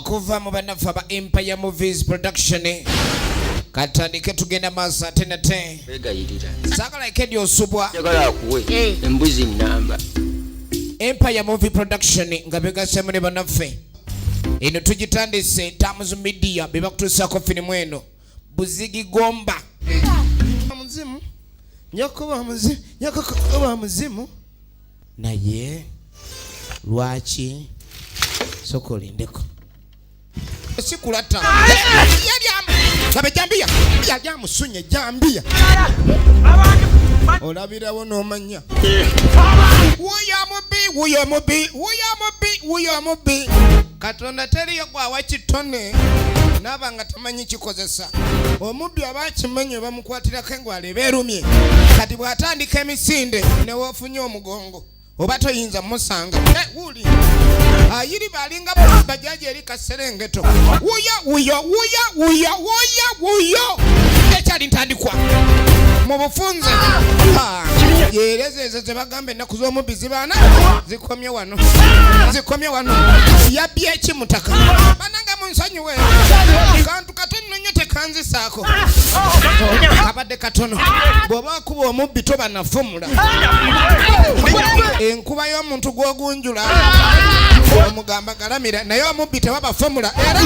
okuva mu banafu aba Empire Movies Production katandike tugenda maaso ate nate begayirira saagala ekedi osubwa njagala akuwe embuzi nnamba Empire Movie Production nga begasemu ne banaffe eno tugitandise TAMZ Media be bakutuusaako firimu eno Buzigi Gomba muzimu nyakuba muzimu naye lwaki sokolindeko sikulata sabe jambia ya musunye jambia olabirawo n'omanya wuyo mubi Katonda teriyo gwawa kitone nabanga tamanyi kikozesa omubbi abakimenye bamukwatirako engwale beerumye kati bw'atandika emisinde newofunye omugongo oba toyinza musanga wuli ayiri balinga bajaji eri kaserengeto wuyo ekyali ntandikwa mu bufunze yereze ezo zebagambe ennaku z'omubbi zibaana zikomye wano yabbye ekimutaka bananga munsonyiwe kantu katono nnyo tekanzisaako kabadde katono bw'oba akuba omubbi toba nafumula enkuba y'omuntu gw'ogunjula omugamba galamira naye omubbi tewabafumula era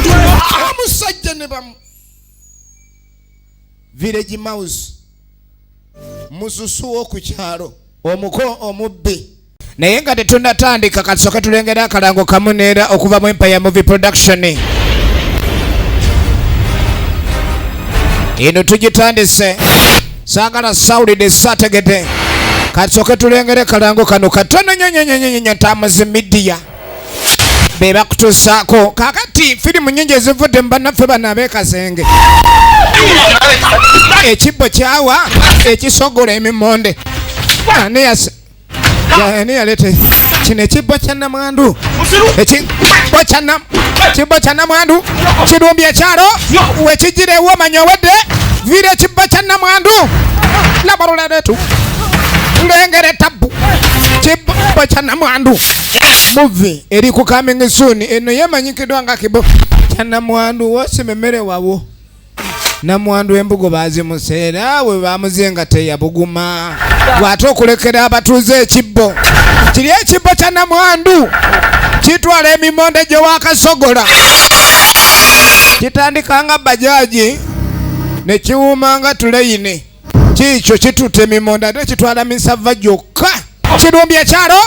omusajja ne bamu Village Mouse mususu w'oku kyalo omuko omubbi naye nga tetunnatandika kasooke tulengera akalango kamu neera okuva mu Empire Movie Production eno tugitandise saagala sawulidde saategedde kasooke tulengere kalango kano katono nnyo TAMZ Media be bakutuusaako kakati firimu nnyingi ezivudde mu bannaffe bano ab'ekasenge ekibbo kyawa ekisogola emimonde ani yalete kino ekibbo kya namwandu ekibbo kya namwandu kirumbye ekyalo wekigirewo omanya owedde viira ekibbo kya namwandu labaluleretu lengere tabu kibbo kya namwandu muvi eri ku coming soon eno yemanyikiddwa nga kibbo kya namwandu wosimemere wawo namwandu embugo bazimuseera we bamuzenga teyabuguma bw'ate okulekera abatuuze ekibbo kiri ekibbo kya namwandu kitwala emimonde gye wakasogola kitandika nga bajaji ne kiwuuma nga tuleyine kiikyo kitutte emimonde ate kitwala misava gyokka kirumbye ekyalo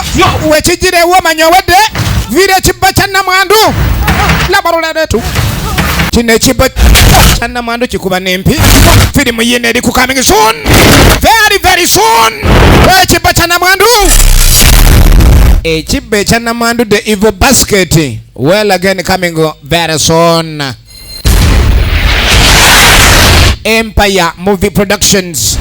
wekigirewo omanya owedde viira ekibbo kya namwandu labaluleretu kino ekibbo kya namwandu kikuba n'empi firimu yino eri ku coming soon very soon ekibbo kya namwandu ekibbo ekya namwandu the evil basket well again coming very soon Empire Movie Productions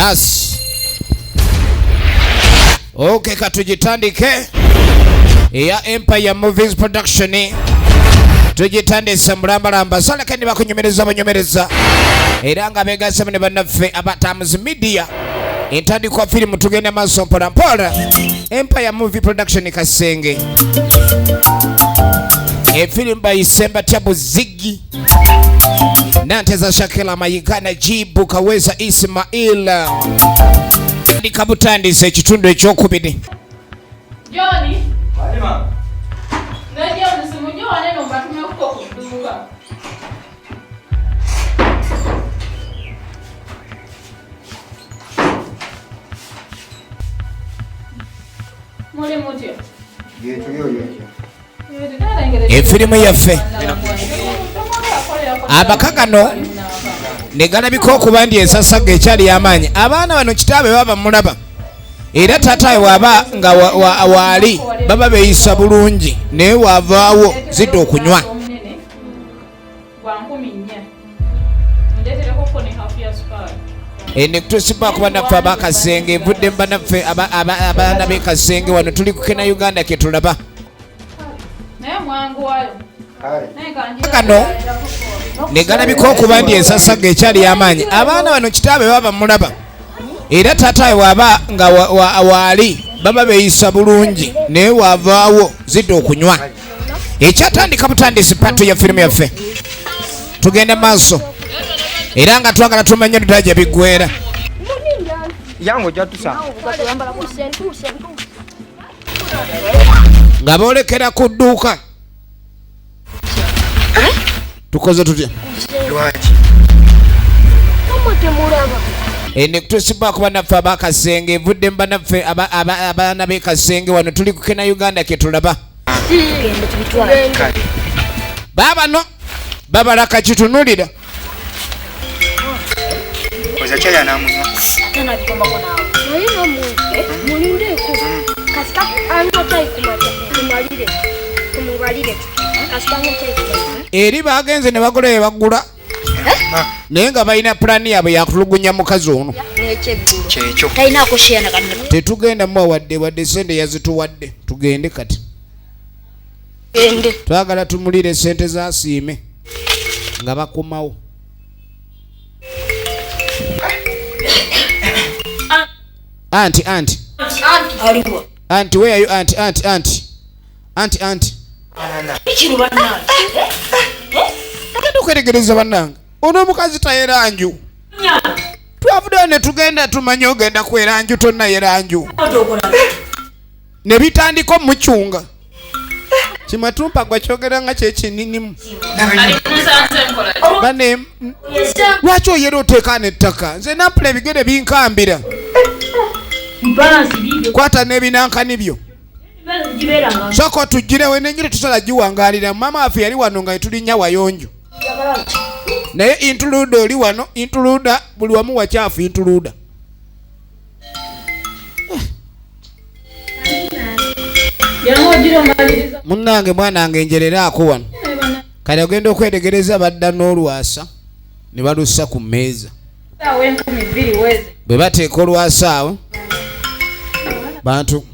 Basi. Okay, katujitandike. Ya Empire Movies Production. Tujitandise muramba sala kandi bakunyumereza banyumereza. Era nga begasa ne banaffe aba TAMZ Media. Entandikwa film tugende maso mpola mpola. Empire Movie Production Kasenge. Film by Semba Tabu Ziggy. Nanteza Shakela Mayigana Jibu Kaweza Ismail. Nikabutandise ekitundu ekyokubiri. Johnny. Halima. Najia usimunyoa neno mbatume huko kuduka. Mole moja. Efirimu yaffe abakakano negalabika okubandi ensasaga ekyali y'amaanyi. Abaana bano kitaabe baba mulaba era taatawe waba nga waali baba beeyisa bulungi naye waavaawo zidde okunywa. Nekutosiba kuba naffe abakasenge evudde mba naffe abaana b'ekasenge wano tuli ku kena Uganda ke tulaba. Kano negalabika okuba ndi ensasaga ekyali y'amaanyi. Abaana bano kitaabe baba mulaba era taatawe waba nga waali baba beeyisa bulungi naye waavaawo zidde okunywa. Ekyatandika butandisi patu ya firimu yaffe tugende maaso era nga twagala tumanye ddaja biggwera yango jatusa nga boolekera ku dduuka. Tukoze tutya lwaki nekutosiba kuba naffe abakasenge evudde mba naffe abaana b'ekasenge wano tuli ku kena Uganda ke tulaba. Baabano babalaka kitunulira oza kyaya namunywa eri bagenze ne bagola bye bagula naye nga balina pulaani yaabwe yakutulugunya mukazi ono. kyekyo Tetugenda mu wadde sente yazituwadde tugende kati twagala tumulire sente zasiime nga bakomawo. Anti where are you anti tukwetegereza bannange ono omukazi tayeranju twavuddeyo ne tugenda tumanye ogenda kweranju tonna yeranju ne bitandika omucunga kimatumpa gwa kyogera nga kyekininimu bane lwaki oyera oteekana ettaka nze nampula ebigere binkambira kwata n'ebinankani byo soko tugirewe nenjire tusala giwangalira. Mama waffe yali wano nga tulinnya wayonjo naye intuluda oli wano intuluda buli wamu wakyafu intuluda. Munnange mwanange enjereraako wano kale ogenda okwetegereza badda n'olwasa ne balussa ku mmeeza bwe bateeka olwasa awo bantu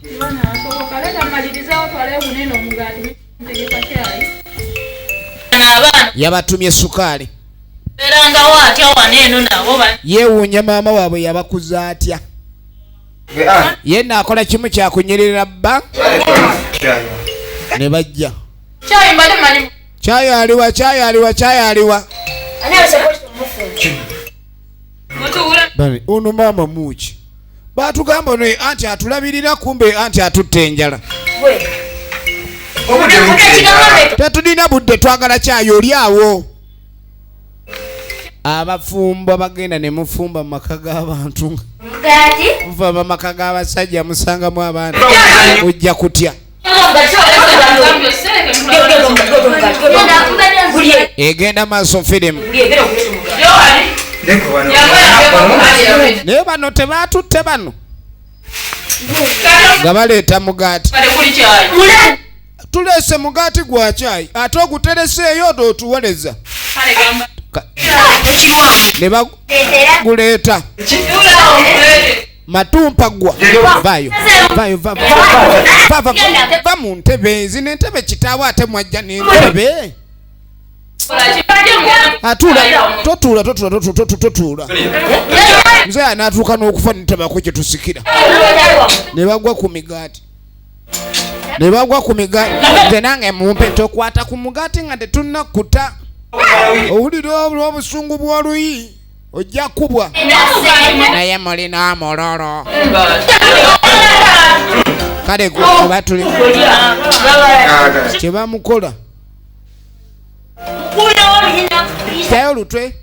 yabatumye sukaali yeewuunya maama waabwe yabakuza atya ye naakola kimu kyakunyerera bba ne bajja kyayaliwa ono maama muuki batugamba no anti atulabirira kumbe anti atutte enjala tetulina budde twagala kyayo oli awo. Abafumbo bagenda ne mufumba mu maka g'abantu muva mu maka g'abasajja musangamu abaana ojja kutya egenda maaso firimu naye bano tebatutte bano nga baleeta mugaati tuleese mugaati gwa kyayi ate ogutereseeyo otuwoleza ne baguleeta matumpa gwa vayo va mu ntebe zino entebe kitaawo ate mwajja n'entebe totuula nze anaatuuka n'okufa nitabako kye tusikira ne bagwa ku migaati nze nange mumpe tokwata ku mugaati nga tetunnakuta owulira obusungu bw'oluyi ojja kubwa naye mulina amololo kale gwe tuli kye bamukola kyayo olutwe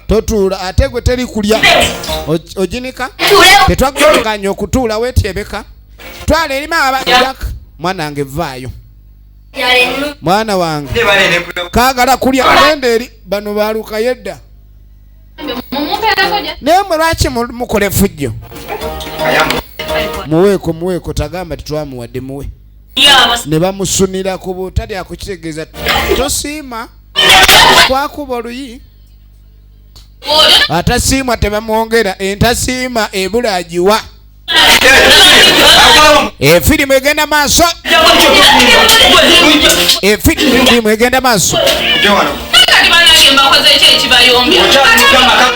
totuula ate gwe teri kulya oginika tetwaganya okutuula weetyebeka twala erima abajaka mwana wange vaayo mwana wange kaagala kulya genda eri bano baalukayo edda naye mwe lwaki mukola effujjo muweeko tagamba titwamuwadde muwe ne bamusunira ku butali akukitegeeza tosiima twakuba oluyi atasiimwa tebamwongera entasiima ebula agiwa efirimu egenda maaso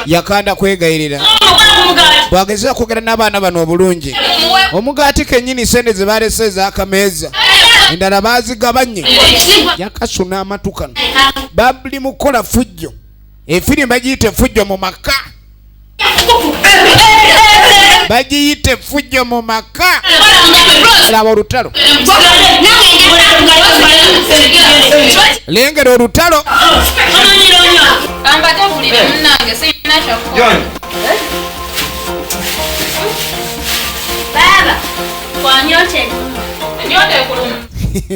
yakanda kwegayirira bwagezera kwogera n'abaana bano obulungi omugaati kennyini sente ze balese ez'akameeza endala baazigabanye yakasuna amatukano babuli mukola fujjo efirimu bagiyita effujjo mu maka bagiyita effujjo mu maka laba olutalo lengera olutalo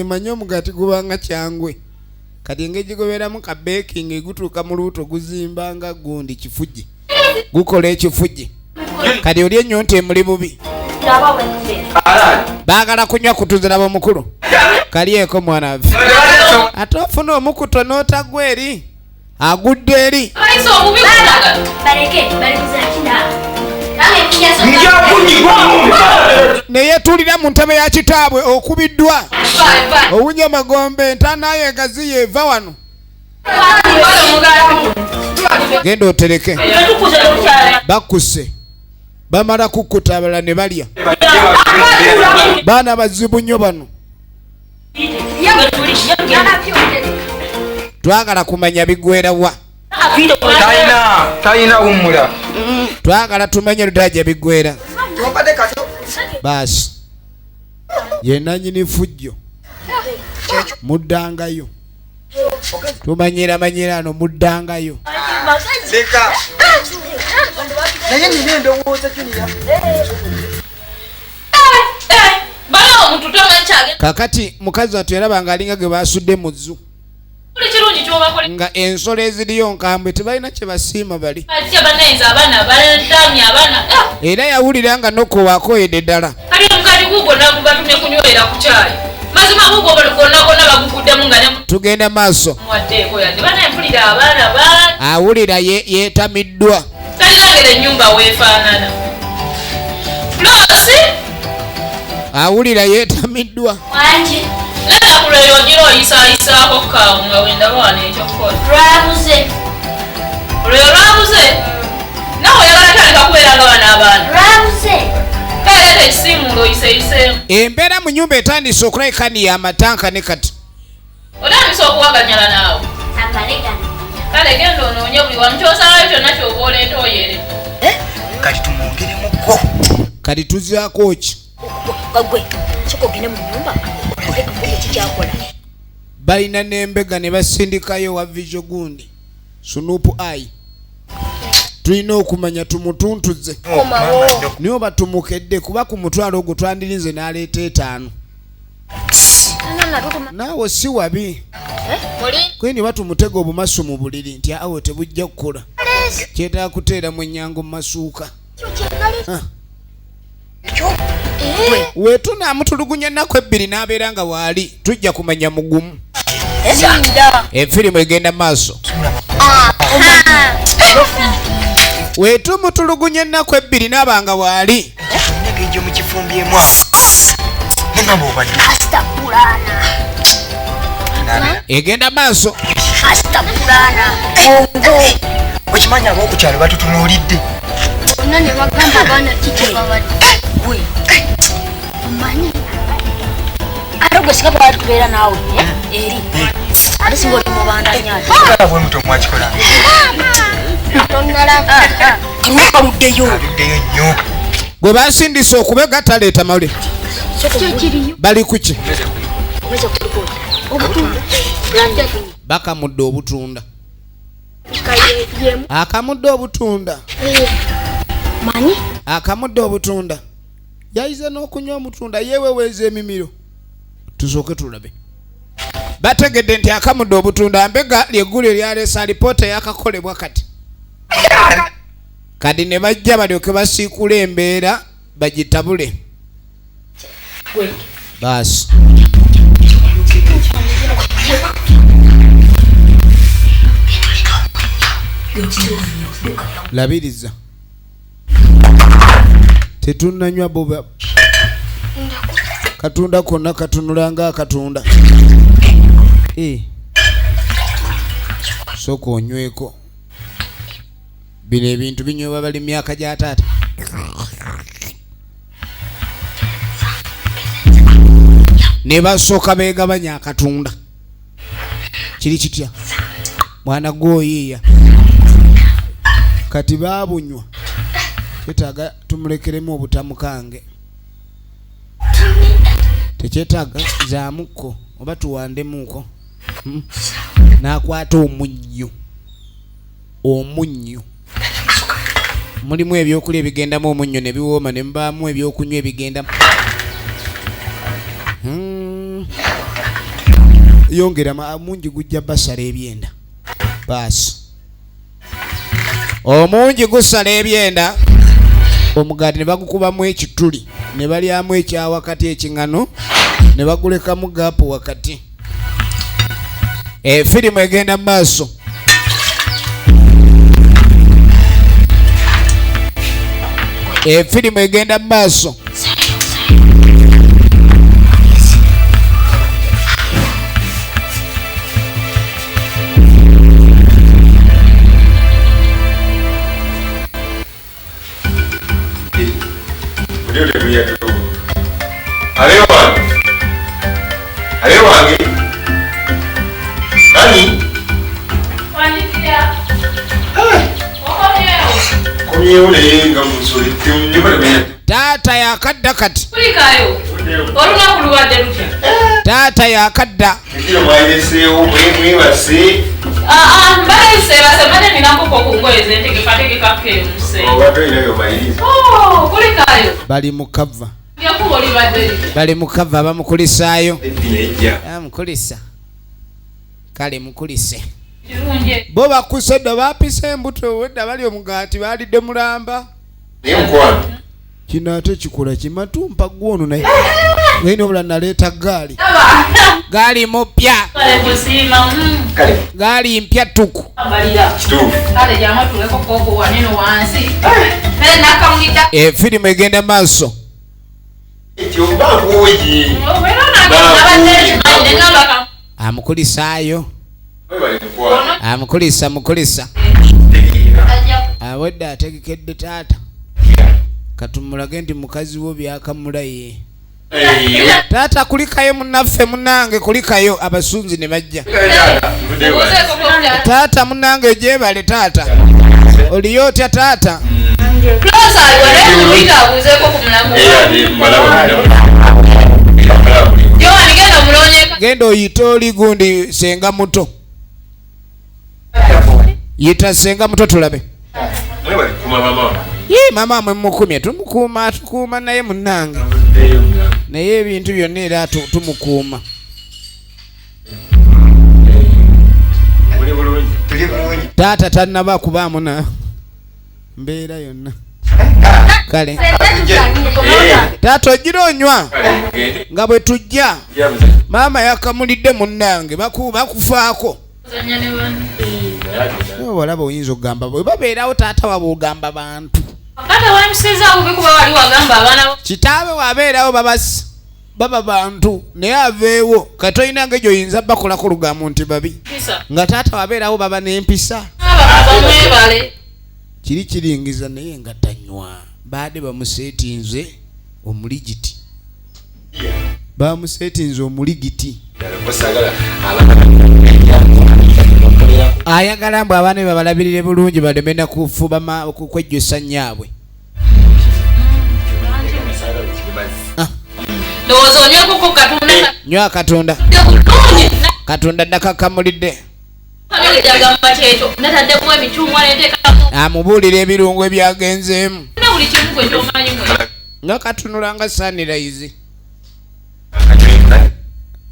manyi omugaati gubanga kyangwe kati engeri gigoberamu ka baking gutuuka mu luuto guzimbanga gundi kifujje gukola ekifujje kati oli ennyo nti emuli bubi baagala kunywa kutuzira b'omukulu kaliyeko mwana waffe ate ofuna omukuto n'otagwa eri agudde eri neyetuulira mu ntebe ya kitaabwe okubiddwa owunya amagombe entaanayo egazi yeeva wano genda otereke bakkuse bamala kukkuta abalala ne balya baana bazibu nnyo bano twagala kumanya bigwerawa talina wumula twagala tumanye ludaja bigwera baasi ye nannyini fujjo muddangayo tumanyira ano muddangayo naye nina endowooza Junior kakati mukazi wattu yarabanga alinga ge basudde mu zzu nga ensolo eziriyo nkambwe tebalina kye basiima bali era yawulira nga nokowakoyedde ddala tugenda maaso awulira yeetamiddwa awulira yeetamiddwa embeera mu nyumba etandise okulabika ni yamatanka ne kati otandise okuwaganyala naawe kale genda onoonye buli wantu kyosalayo kyonna kyoba oleeta oyere kati tumwongeremukko kati tuzaako ki balina n'embega ne basindikayo wa vijo gundi sunupu ai tulina okumanya tumutuntuze niyo batumukedde kuba ku mutwalo ogwo twandirize n'aleeta 5 naawe si wabi kweni batumutega obumasu mu buliri nti awo tebujja kukola kyetaaga kuteera mu ennyango mu masuuka weetunaamutulugunya ennaku 2 n'abeera nga waali tujja kumanya mugumu Efirimu egenda maaso. Wetumutulugunya ennaku ebbiri n'abanga waali. Negejo mu kifumbyemu. Egenda maaso. Okimanya ab'okukyalo batutunuulidde. Nane bagamba abaana kiki babadde. Omanyi. Ate gwe singa bwali kubeera naawe eri. Ate singa oli mubandanya ate. Bwe muto mwakikola. Kaluddeyo nnyo. Gwe basindisa okubega taleeta mawulire. Bali kuki? Bakamudde obutunda. Akamudde obutunda. Manyi? Akamudde obutunda. Yayize n'okunywa omutunda yeeweweeza emimiro. Tusooke tulabe. Bategedde nti akamudde obutunda mbega lyeggulu eryaleesa alipoota yakakolebwa kati. Kati ne bajja balyoke basiikula embeera bagitabule. Baasi. Labiriza. Tetunnanywa boba. Katunda konna katunula nga akatunda. Soko onyweko. Bino ebintu binywebwa bali myaka gya taata. Ne basooka beegabanya akatunda. Kiri kitya? Mwana gw'oyiiya. Kati baabunywa. Kyetaaga tumulekeremu obutamukange. Tekyetaaga zaamuko oba tuwandemuko. N'akwata omunnyo. Omunnyo. Mulimu ebyokulya ebigendamu omunnyo ne biwooma ne mubaamu ebyokunywa ebigendamu. Yongera mungi gujja basala ebyenda. Baasi. Omungi gusala ebyenda. Omugaati ne bagukubamu ekituli. Ne balyamu ekya wakati ekiŋŋano. Ne bagulekamu gaapu wakati. Firimu egenda mu maaso. Firimu egenda mu maaso. Taata yakadda kati. Kulikayo. Olunaku luwadde lutya? Taata yakadda. Mbayise basemane ninankoko ku ngoye zentegekategeka kemuse. Kulikayo. Bali mu kava. Yakuba olibadde. Bali mu kava bamukulisaayo. Mukulisa. Kale mukulise. Bo bakusedde baapisa embuto wedda bali omugaati baalidde mulamba. Kino ate kikola kimatumpa gwono naye. Ngene obula naleeta gaali. Gaali mupya. Gaali mpya tuku. Firimu egenda maaso. Amukulisaayo. Mukulisa. Awedde ategekedde taata. Katumulage nti mukazi wo byakamula ye. Taata kulikayo munnaffe munnange kulikayo abasunzi ne bajja. Taata munnange gyebale taata. Oliyo otya taata? Genda oyite oli gundi senga muto. Yita senga muto tulabe. Mama mwe mukumye tukuuma naye munnange. Naye ebintu byonna era tumukuuma. Taata tannaba kubaamu na mbeera yonna. Kale taata ogira onywa nga bwe tujja Maama yakamulidde munnange bakufaako. Walaba oyinza okugamba bwe babeerawo taata wabwe ogamba bantu. Kitaabe wabeerawo baba bantu naye aveewo kati olina ng'egyo oyinza bakolako lugambo nti babi nga taata wabeerawo baba n'empisa. Kiri kiringiza naye nga tanywa baade bamuseetinze omuligiti. Bamuseetinze omuligiti. Ayagala mbu abaana babalabirire bulungi baleme na kufuba kwejjusa nyaabwe. Nywa Katonda. Katonda nakakamulidde. Amubuulira ebirungo ebyagenzeemu. Nga katunula nga sunrise.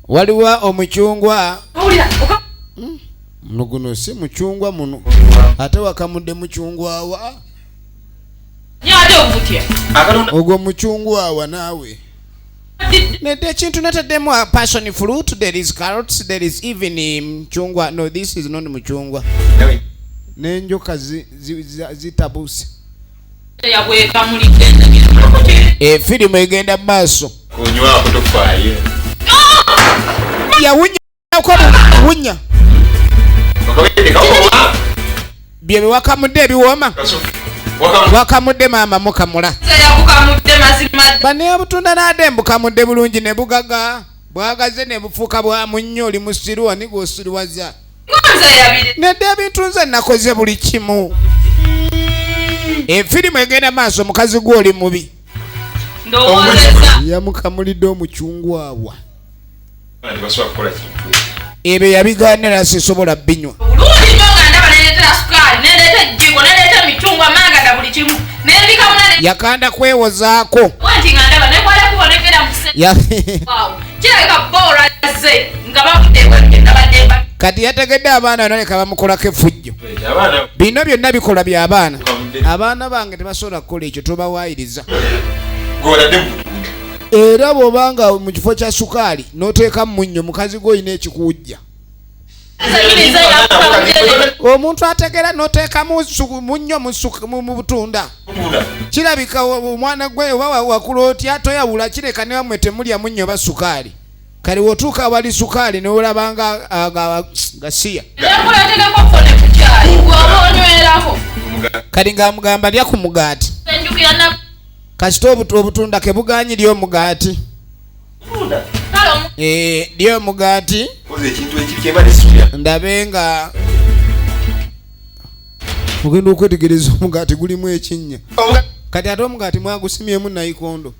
Waliwo omucungwa. Guno si mucungwa muno. Ate wakamudde mucungwa wa. Ogwo mucungwa wa naawe. Nede chintu nataddemu passion fruit, there is carrots, there is even mchungwa. No, this is not mchungwa. N'enjoka zitabuse. Firimu egenda maaso. Kunywa kutofaayo. Yawunya kwa wunya. Bye wakamudde ebiwooma. Wakamudde maama mukamula. Bane abutunda nade mbukamudde bulungi ne bugaga. Bwagaze ne bufuka bwa munnyo oli musiru ani gosiriwaza. Nedde ebintu nze nakoze buli kimu. Firimu egenda maaso mukazi gwo oli mubi. Yamukamulidde omucungwa wa. Ebyo yabigaanira sisobola binywa. Yakanda kwewozaako. Kati yategedde abaana naleka bamukolako effujjo. Bino byonna bikola by'abaana. Abaana bange tebasobola kukola ekyo tobawaayiriza. Era bw'obanga mu kifo kya sukaali n'oteeka munnyo mukazi gwo olina ekikuwujja. Omuntu ategera n'oteeka munnyo mu butunda. Kirabika omwana gwe oba wakula otya toyawula kireka ne wamwe temulya munnyo oba sukaali. Kale wotuuka wali sukaali n'olabanga gasiya. Kali ng'amugamba lya ku mugaati. Kasita obutunda ke buganyirya omugaati. Lya omugaati. Ndabe nga ogenda okwetegereza omugaati gulimu ekinnya. Kati ate omugaati mwagusimyemu nayikondo.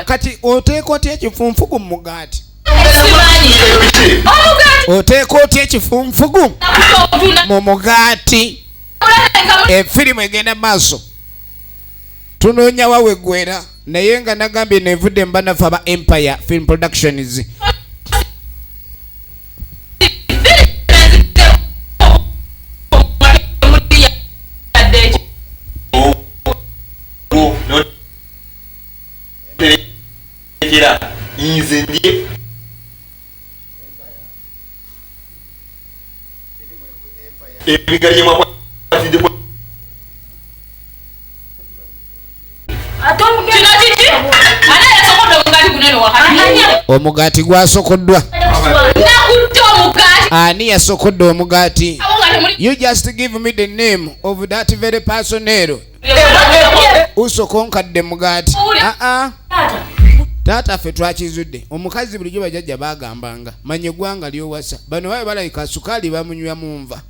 Kati oteeka otya ekifunfugu mu mugaati? Oteeka otya ekifunfugu mu mugaati? Firimu egenda maaso. Tunoonya wawe gwera naye nga nagambye nevudde mbanafu aba Empire Film Productions. Omugaati gwasokoddwa. Ani yasokodde omugaati? You just give me the name of that very personnel. Usokonkadde mugaati. Taata ffe twakizudde. Omukazi bulijjo bajjajja baagambanga manye gwanga lyowasa. Bano babe balayika sukaali bamunywa mu nva.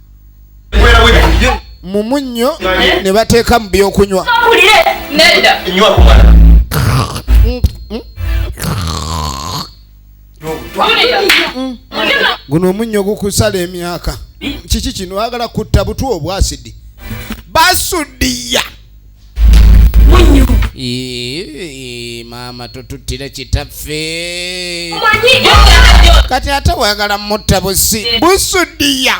Mu munnyo ne bateeka mu byokunywa. Guno omunnyo gukusala emyaka. Kiki kino wagala kutta butwa obwasidi. Basudiya. Maama totuttira kitaffe. Kati ate wagala mutta busi. Busudiya.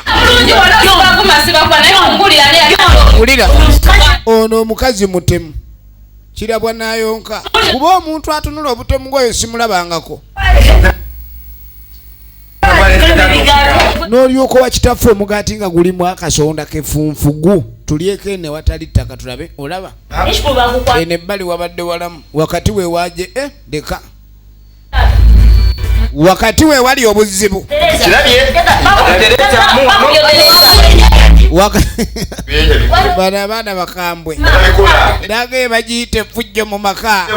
Ulira. Ono omukazi mutemu. kirabwa nayonka kuba omuntu atunula obutemu bwayo simulabangako n'olyoka wa kitaffe omugaati nga gulimu akasonda kefunfugu tulyeko ene watali ttaka tulabe olaba eno ebbali wabadde walamu wakati we waje deka wakati we wali obuzibu bano abaana bakambwe nage bagiyita effujjo mu maka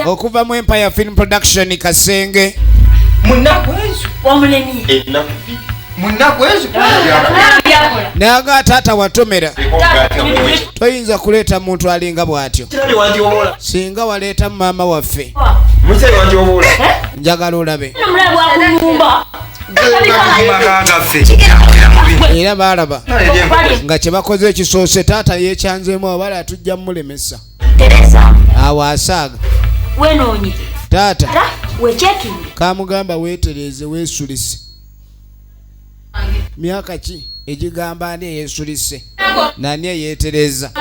okuva mu Empire Film Production Kasenge naga taata watomera toyinza kuleeta muntu alinga bw'atyo singa waleeta maama waffe njagala olabe era balaba nga kyebakoze ekisoose taata yekyanzeemu abala atujja mulemesa awo asaaga taata kamugamba weetereze weesulise myaka ki egigamba ani eyeesulise nani eyeetereza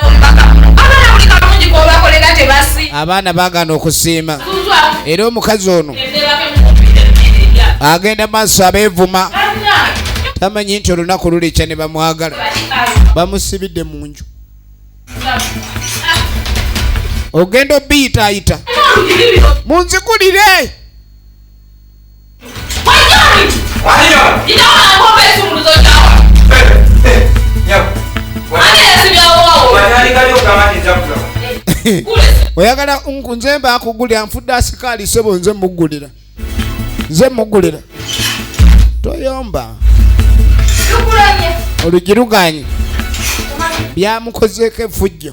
abaana baagana okusiima era omukazi ono agenda maaso abeevuma tamanyi nti olunaku lulikya ne bamwagala bamusibidde mu nju ogenda obiyitaayita munzikulire oyagala nze mba akugulira nfudde asikaali sebo nze mugulira toyomba olugiruganye byamukozeeko effujjo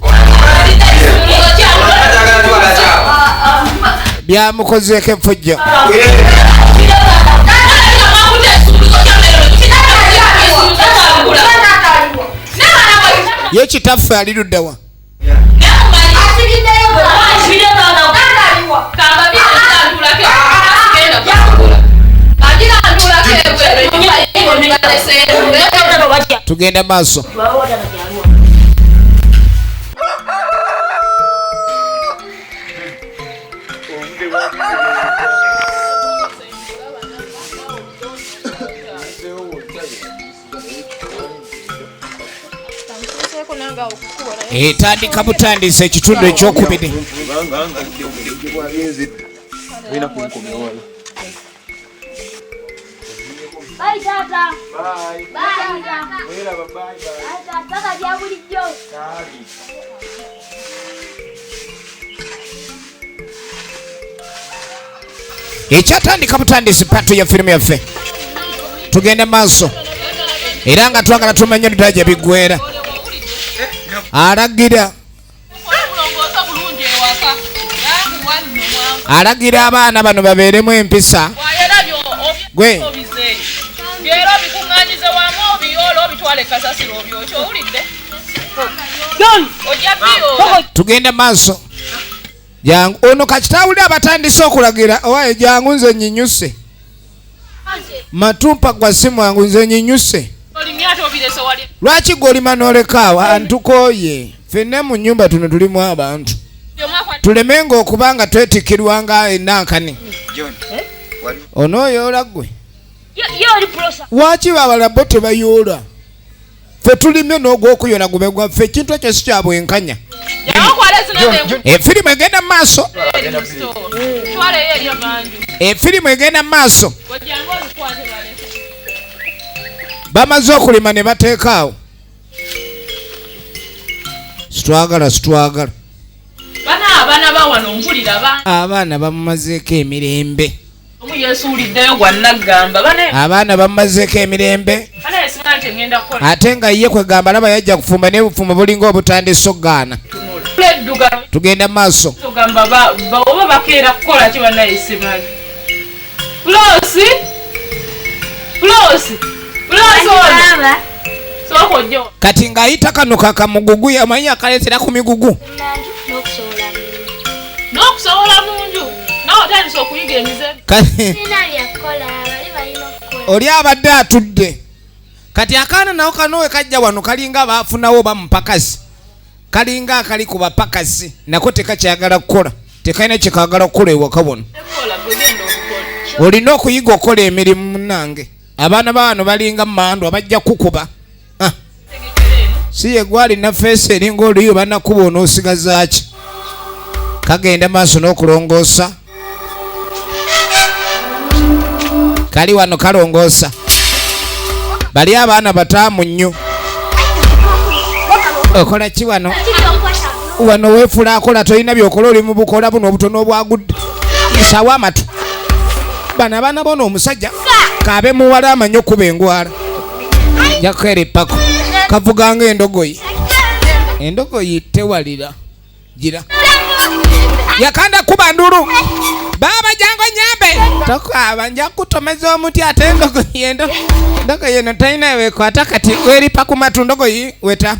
byamukozeeko effujjo ye kitaffe ali luddawa tugenda maaso etandika butandisa ekitundu ekyokubiri Bye, Tata. Bye. Bye, Tata. Bye. Tata, dia bulijjo. ekyatandika butandisi patu ya firimu yaffe tugende maaso era nga twagala tumanye ddaja biggwera alagira abaana bano babeeremu empisa gwe tugende maaso jangu ono kakitawulira abatandise okulagira owaye jangu nze nyinyuse matumpa gwa simu yangu nze nyinyuse lwaki golima n'olekaawo antukoye ffenna mu nnyumba tuno tulimu abantu tulemenga okubanga twetikirwanga enankani onooyoola ggwe waki babala bo tebayoola ffe tulimye n'ogwokuyona gube gwaffe ekintu ekyo si kya bwenkanya efirimu egenda maaso efirimu egenda maaso bamaze okulima ne bateekaawo situwagala abaana bamumazeeko emirembe abaana bamumazeeko emirembe ate nga ye kwegamba laba yajja kufumba n'ebufumbo bulinga obutandise okugaana tugenda maaso kati ng'ayita kano kakamugugu yamanyi akaleetera ku migugu n'okusobola munju nawe otandisa okuyiga emizembe oli abadde atudde kati akaana nawo kano we kajja wano kalinga baafunawo bamupakasi kalinga akali ku bapakasi nako tekakyagala kukola tekalina kyekagala kukola ewaka bono olina okuyiga okukola emirimu munange abaana bano balinga mandu abajja kukuba si ye gwalina feesi eringa oliyo banakuba onoosigazaaki kagenda maaso n'okulongoosa kali wano kalongoosa bali abaana bataamu nnyo okola ki wano wano weefula akola tolina byokola oli mu bukola buno obutono obwagudde nsawo amatu bano abaana bona omusajja kaabe muwala amanyi okuba engwala jakera epako kavuganga endogoyi tewalira gira yakanda kuba ndulu baba jango nyambe tokwaba nja kutomeza omuti ate endogoyi eno talina wekwata kati weripa ku matu ndogoyi weta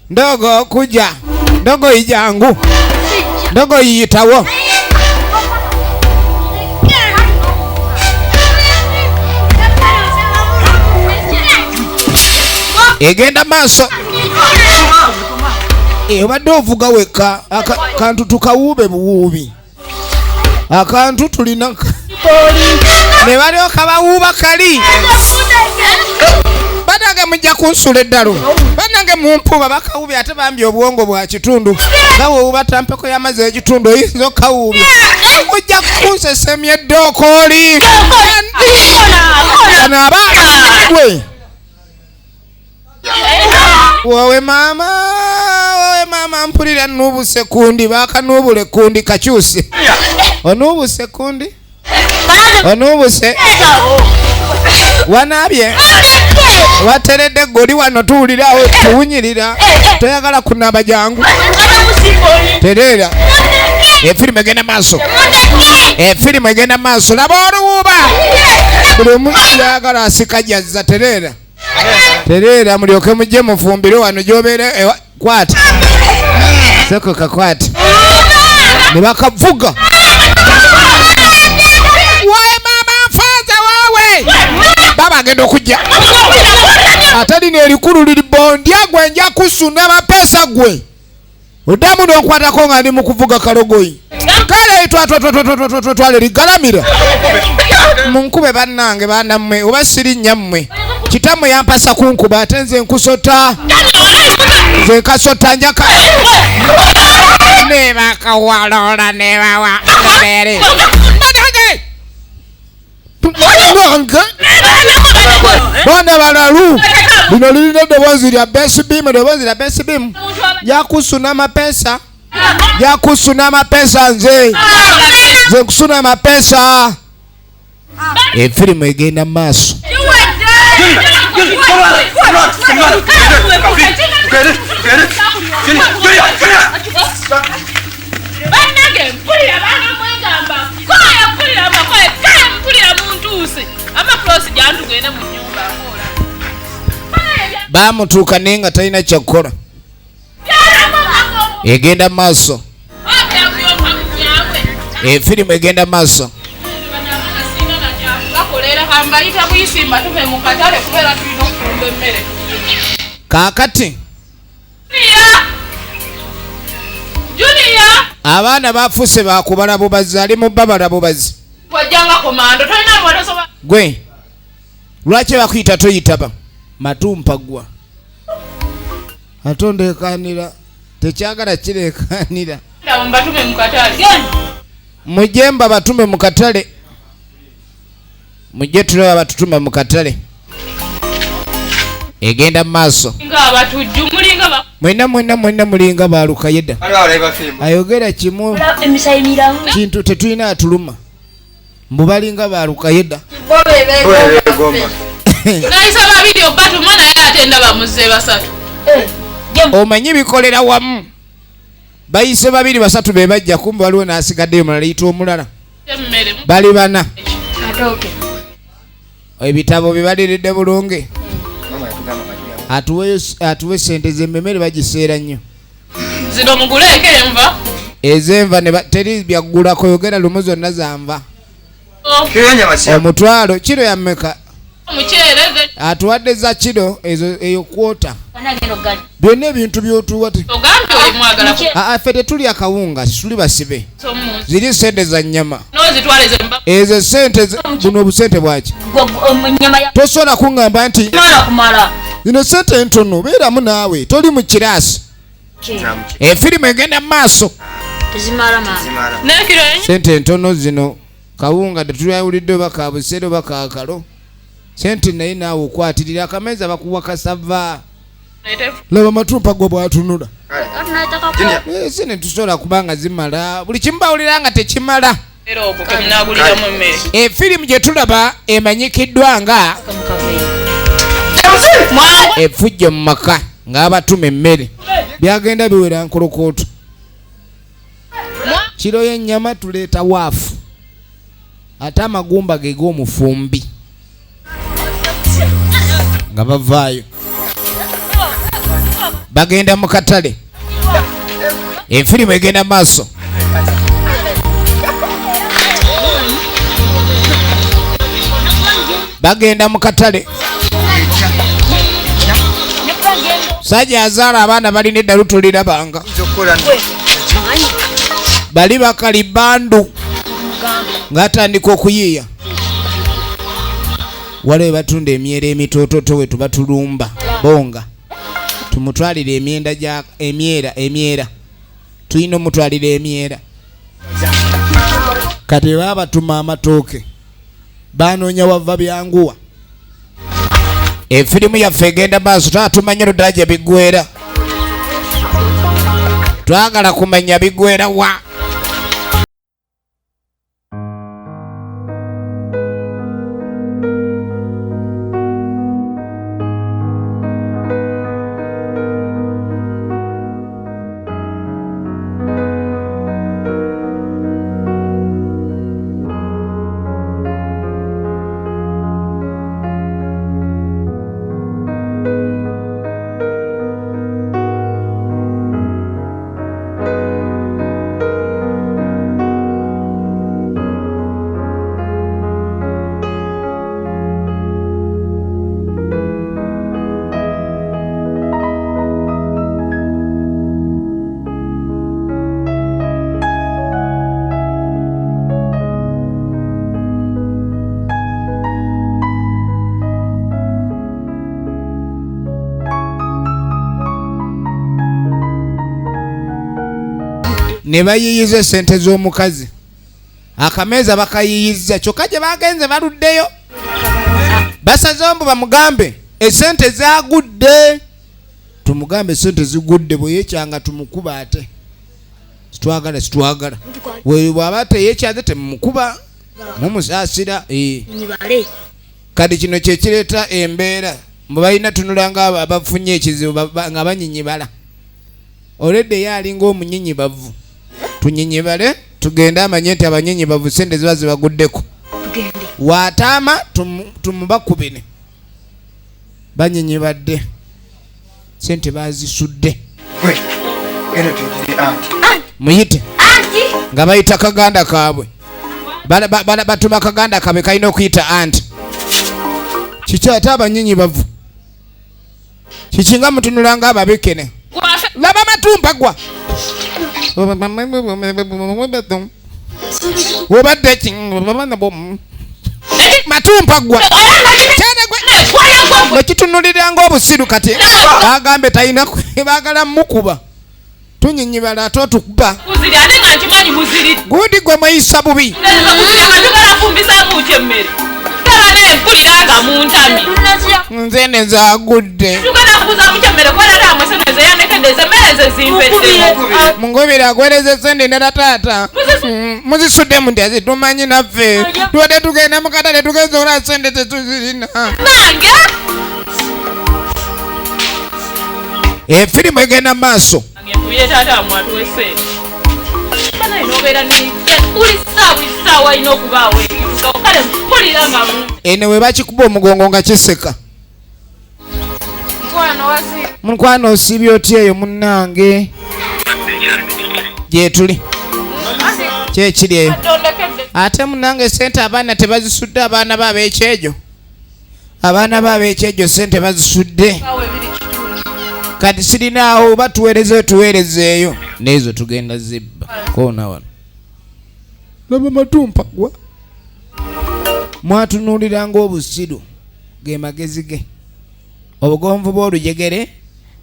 ndogo kuja ndogoyi jangu ndogoyi yitawo egenda maaso obadde ovuga weka akantu tukawuube buwuubi akantu tulina ne balyoka bawuuba kali banange mujja kunsula eddalo banange mumpuba bakawuubye ate bambi obwongo bwa kitundu nga wewuuba tampeko y'amazzi ekitundu oyinza okawuubya mujja kunsesemya eddokooli kanaaba gwe wowe mama mpulira nubu sekundi baka nubule kundi kachusi onubu sekundi onubu se wanabye waterede goli wano tuulirawo tuwunyirira toyagala kunaba jangu terera efirimu egenda maaso efirimu egenda maaso laba oluwuuba buli omuntu yagala asikajazza terera mulyoke mujje mufumbire wano gyobere kwata soko kakwata ne bakavuga wae mama mfaza wawe baba agenda okujja atali nelikulu liri bondya gwe nja kusuna mapesa gwe odamu n'okwatako nga ndi mu kuvuga kalogoyi kale twale ligalamira munkube bannange bannammwe oba siri nnyammwe kitammwe yampasa kunkuba ate nze nkusota nze nkasota njaka ne bakawalola ne bawa lere bana balalu lino lirina eddoboozi lya besibimu yakusuna amapesa nze nkusuna amapesa efirimu egenda maaso bamutuuka naye nga talina kyakukola egenda maaso efirimu egenda maaso kaakati abaana bafuse bakubala bubazi ali mu babala bubazi gwe lwaki bakuyita toyitaba matumpagwa atondekanira tekyagala kirekanira mujemba batume mu katale mujje tulaba batutume mu katale egenda maaso mwena mulinga balukayeda ayogera kimu kintu tetulina atuluma mubalinga balukayeda omanyi bikolera wamu bayise babiri basatu bebajja kumbe waliwo nasigaddeyo mulala yita omulala bali bana ebitabo bibaliridde bulungi atuwe sente zemmemere bagiseera nnyo zino muguleko enva ezenva teri byaggulako yogera lumu zonna zanva omutwalo kiro yammeka omuceere atuwadde za kiro eyo kwota Anagendo gani? byonna ebintu byotuwate Ogambye oli mwagala ffe tetuli akawunga tuli basibe somunzi. ziri sente za nnyama N'ozitwale ze mba. ezo sente buno obusente bwaki Nyama ya tosobola kuŋŋamba nti mala kumala. zino sente ntono beeramu naawe toli mu kiraasi efirimu egenda mu maaso Tezimala mama. N'ekiro enyi. sente ntono zino kawunga tetulawulidde oba kabusere oba kakalo sente naye naawe okwatirira akameeza bakuwa kasava laba matumpa go bwatunula sente tusobola kubanga zimala buli kimbawulira nga tekimala Era okwo kemunaaguliramu emmere. efirimu gye tulaba emanyikiddwa nga effujjo mu maka ng'abatuma emmere byagenda biwera nkolokooto kiro y'ennyama tuleeta waafu ate amagumba ge g'omufumbi nga bavaayo bagenda mu katale enfirimu egenda maaso bagenda mu katale sajja azaala abaana balina eddalu tulirabanga bali bakali bandu ng'atandika okuyiiya waliwo batunda emyera emitoototo we tubatulumba bonga tumutwalire emyenda gya emyera tulina omutwalira emyera kati baba batuma amatooke banoonya wava byanguwa efirimu yaffe egenda maaso twatumanya oluddala gye biggwera twagala kumanya biggwera wa ne bayiyiza sente z'omukazi akameeza bakayiyiza kyokka gye bagenze baluddeyo basazeho mbu bamugambe esente zagudde tumugambe sente zigudde bwe yekyanga tumukuba ate situwagala we bw'aba teyekyaze temumukuba mumusaasira Nyibale. kati kino kyekireeta embeera mwe balina tunula nga abafunye ekizibu nga banyinyibala olwedde ye alinga omunyinyibavu tunyinyibale tugende amanye nti abanyinyibavu sente ziba zibaguddeko waataama tumubakubine banyinyibadde sente bazisudde muyite nga bayita kaganda kaabwe batuma kaganda kaabwe kalina okuyita anti kiki ate abanyinyibavu kiki nga mutunulanga ababikene laba matumpa gwa wobadde matumpa gwa nekitunuliranga obusiru kati bagambe talina bagala mukuba tunyinyibala ate otukuba gundi gwe mweyisa bubi nze nezagudde mungobera agwereze sente ndala taata muzisudde mu ndyazi tumanyi naffe tuwadde tugenda mukatale tugenza ola sente tetuzirina efirimu egenda mu maaso ene we bakikuba omugongo nga kiseka mukwano osibye otya eyo munnange gyetuli kyekiri eyo ate munnange sente abaana tebazisudde abaana baabo ekyejo abaana b'abekyejjo sente bazisudde kati sirinaawo batuweerezeeyo neezo tugenda zibba koona wano laba matumpa gwa mwatunuuliranga obusiru ge magezi ge obugonvu bw'olujegere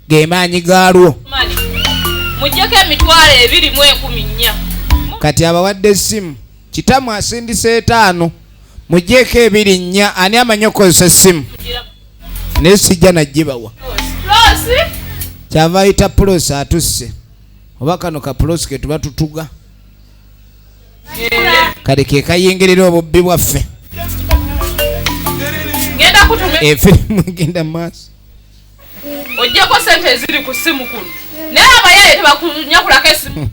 ge maanyi gaalwo mujjeko emitwalo 214 kati abawadde essimu kitamu asindise 5 mujjeko 2 ani amanyi okozesa essimu naye sijja nagibawa kyava ayita pulosi atusse oba kano ka pulosi ke tuba tutuga kale ke kayingirira obubbi bwaffe efirimu egenda maaso ojjeko sente eziri ku simu kuno naye abayaye tebakunyakulako esimu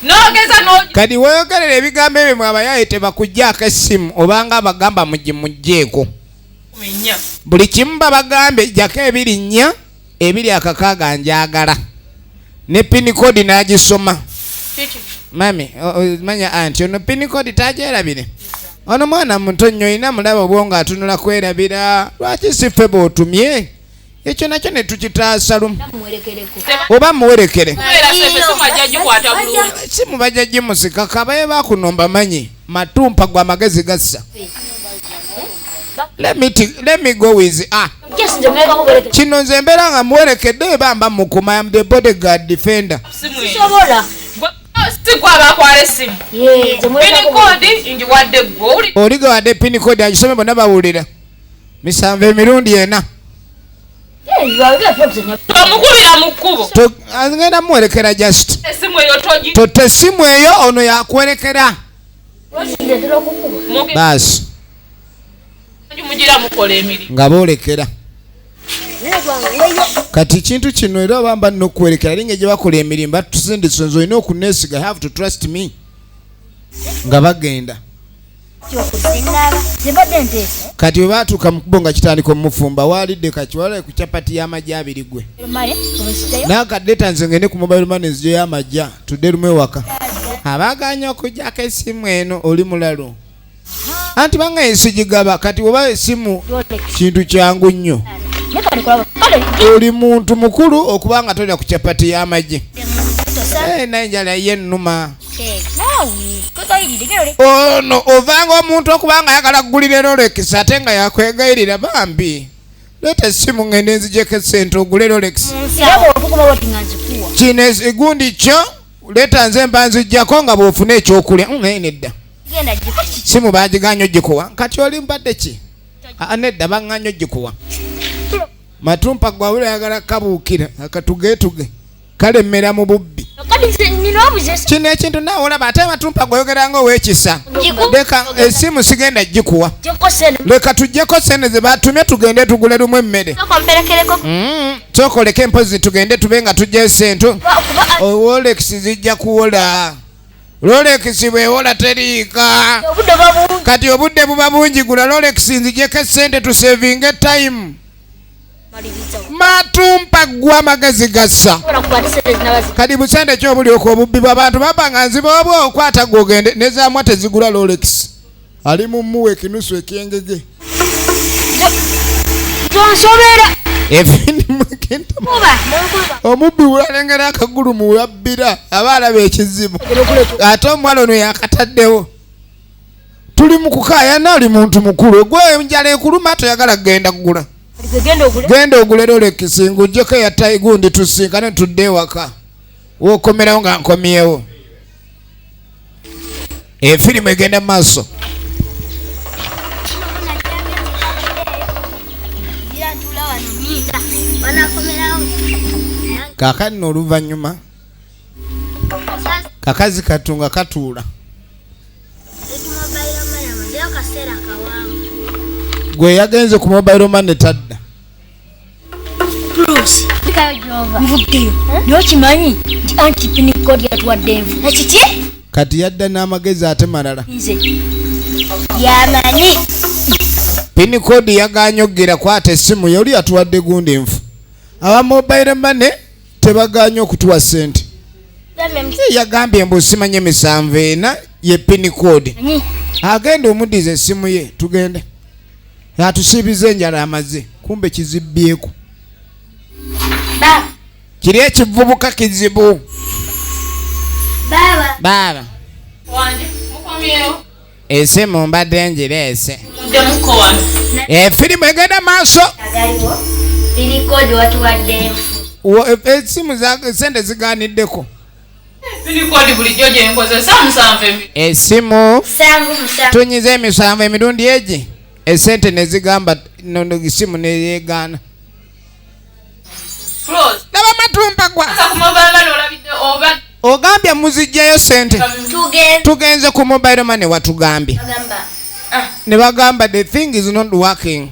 nogeza kati weeyogerera ebigambo ebyo mu abayaye tebakugjaako essimu obanga abagamba mugimugjeeko buli kimu babagambe jjako 2 ebiri akakaaga njagala ne pinikodi n'agisoma mami manya anti ono pinikodi tagyerabire ono mwana muto nnyo olina mulaba obwonga atunula kwerabira lwaki siffe bw'otumye ekyo nakyo ne tukitaasa lumu oba muwerekere simu bajja gimusika kabaye bakunomba manyi matumpa gwa magezi gassa let me go with kino nze mbeera nga muwerekedde bamba mukuma am the bodyguard defender oliga wadde pinikodi agisome bonna bawulira 7 emirundi 4 ngenda muwerekera just totta essimu eyo ono yakwerekera baasi nga boolekera kati kintu kino era bamba nno okwerekera linga gye bakola emirimu batusindisonza olina okuneesiga have to trust me nga bagenda kati we baatuuka mu kubo nga kitandika omufumba waalidde kakiwala ku capati y'amajja 2 gwe naakadde nze ngende ku mobile money nzigyo y'amajja tudde lumu ewaka abaganya okujjako essimu eno oli mulalo anti banga ensigigaba kati oba essimu kintu kyangu nnyo oli muntu mukulu okubanga tolya ku capati y'amajje naye njala yennuma ono ovanga omuntu okubanga ayagala kugulira Rolex ate nga yakwegayirira bambi leeta essimu ngende nzijeko sente ogule Rolex kino egundi kyo leeta nze mba nzijjako nga bw'ofuna ekyokulya naye nedda simu bagiganya ogikuwa kati oli mbadde ki nedda baŋŋanya ogikuwa matumpa gwawula yagala kabuukira akatugeetuge kalemmera mu bubbi kino ekintu naawe olaba ate matumpa gweyogeranga ow'ekisa leka essimu sigenda gikuwa leka tuggyeko sente ze batumye tugende tugule lumu emmere sokoleko empozi tugende tube nga tugya sente Rolex zijja kuwola Rolex bwewola teriika kati obudde buba bungi gula Rolex nzijeko esente tusevinge time matumpa gwa magezi gassa kati busente kyobuli okububbi bw'abantu babanga nziba obwo okwata gwogende nezaamwa tezigula Rolex ali mu muwe ekinusu ekyengege omubbi bw'alengera akagulu mu wabbira aba alaba ekizibu ate omuwala ono yakataddewo tuli mu kukaayana oli muntu mukulu gwe enjala ekuluma toyagala kugenda kugula genda ogule Rolex ng'oggyeko eyatayi gundi tusinkane tudde ewaka wookomerawo nga nkomyewo efirimu egenda mu maaso kaakati nno oluvannyuma kakazi katunga katuula gwe yagenze ku mobile money tadda nokimanyi nti anti pinikodi yatuwadde envu ekiki kati yadda n'amagezi ate malala yamanyi pinikodi yaganyogera kwata essimu yoli yatuwadde gundi enfu aba mobile money tebaganya okutuwa sente yagambye mbu simanye 7 ye pinikodi agenda omuddiza essimu ye tugende Yatusibiza enjala amaze kumbe kizibbyeko. Baba. Kiri ekivubuka kizibu. Baba. Wanje mukomyewo. Esimu mbadde njirese. Mudde mukowa. Firimu egenda maaso. Agaliwo. Irikodi watu wadenfu. Esimu za sente ziganiddeko. Irikodi bulijjo gye nkozesa 7. Esimu. 7. Tunyize 7 emirundi egi. Esente ne zigamba nono isimu ne yegaana. Close. Laba matumpa gwa. Asa ku mobile money olabidde oba. Ogambye muzijjayo sente. Tugenze ku mobile money watugambye. Ne bagamba the thing is not working.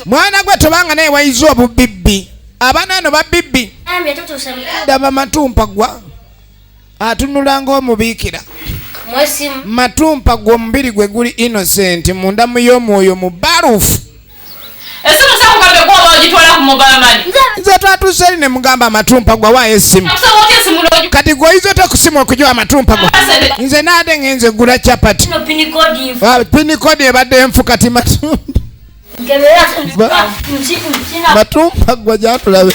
Mwana gwe tobanga naye wayizo obubibbi. Abaana no babibbi. Daba matumpa gwa. Atunulanga omubiikira. Matumpa gwo mubiri gwe guli innocent munda mu y'omwoyo mu barufu. Esimu sakugambe gwoba ogitwala ku mobile money. Nze twatuuse ne mugamba matumpa gwa waayo essimu. Kati gwoyiza te ku simu okugiwa matumpa gwa. Nze naade ngenze gula chapati. Pini kodi ebadde enfu kati matumpa. Matumpa gwa gyatulabe.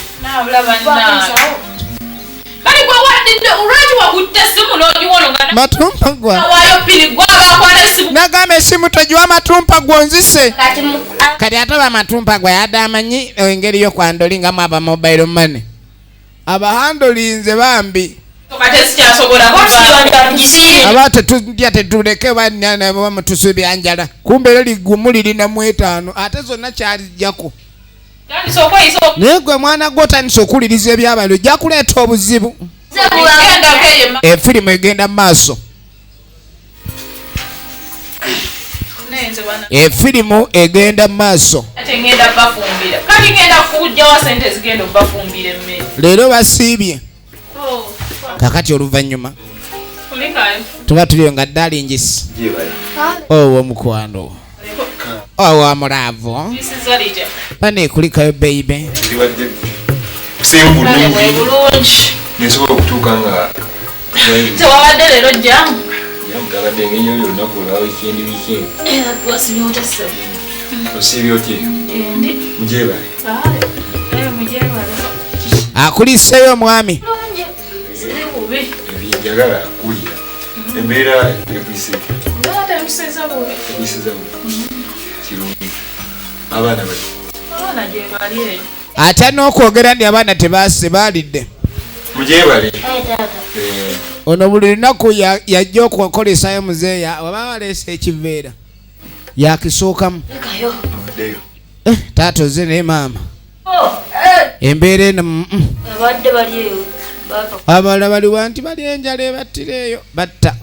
Kali gwe wadde olwaki wakutte essimu n'ogiwolongana. Matumpa gwa. Waayo pini gwaba akwala essimu. Nagamba essimu togiwa matumpa gwa onzise. Kati ataba matumpa gwa yadde amanyi engeri y'okwandolingamu aba mobile money. Abahandolinze bambi. Aba tetutya tetuleke banyana bamutusubya njala. Kumbe lyo ligumu lirina mu 5 ate zonna kyalijjako. Naye gwe mwana gwe otandise okuwuliriza ebyabalo ojja kuleeta obuzibu. Efirimu egenda mu maaso. Efirimu egenda mu maaso. Leero basiibye. Kakati oluvannyuma tuba tuliyo nga ddalingisi. Owo omukwano. Owo amulaavu. Baneekulikayo baby. Nesobola okutuuka nga tewabadde leero jjamu. yamugabadde engeri oyo olunaku olwawo ekyendi wikendi. Osiibye otya eyo? Mujeebale. Akuliseeyo omwami. Njagala akulira. Embeera ekuyise. Ekuyiseza bubi. Kirungi. Abaana bali. Ate n'okwogera ndi abaana tebaalidde. Mujeebale. Ono buli lunaku yajja okukolesaayo muzeeya oba baleese ekiveera yakisookamu. Taata oze naye maama embeera eno abalala baliwa nti bali enjala ebattireeyo batta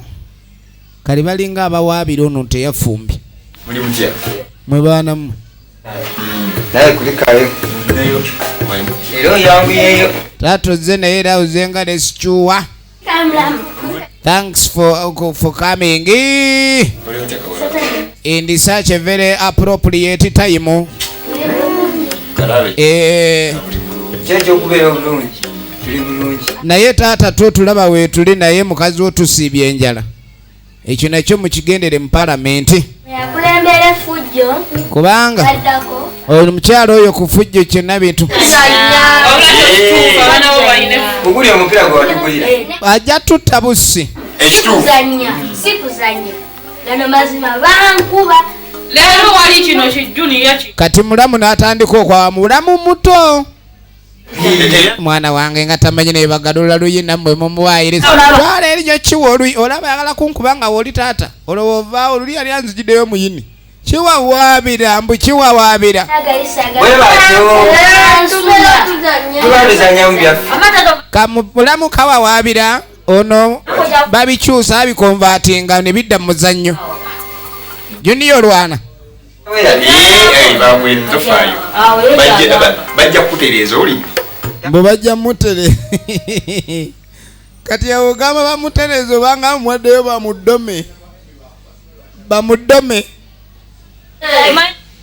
kali balinga abawaabira ono teyafumbye. Muli mutya? Mwe baana mmwe naye kulikayo era oyanguyeeyo. taata oze naye era ozenga nesikyuwa. Thanks for coming in such a very appropriate time. Naye taata tulaba weetuli naye mukazi wo tusiibye enjala. Ekyo nakyo mukigendere mu palamenti. Kubanga omukyalo oyo ku Ffujjo kyonna bintu ajja tutta bussi. Leero wali kino kijjuniya ki. Kati mulamu n'atandika okwawa mulamu muto. Mwana wange nga tamanyi naye bagadula luyi nammwe mumuwaayiriza. Twala erinyo kiwa oluyi olaba ayagala kunkuba nga wooli taata. Olwo ovaawo luli yali anzijiddeyo muyini. Kiwawaabira mbu kiwawaabira. Mulamu kawawaabira ono babikyusa abikonvatinga ne bidda mu muzannyo. Junior Lwana. Bajja kutereeza oli. Mbo bajja mutere. Kati awo gamba bamutereeza obanga mwaddeyo bamudome.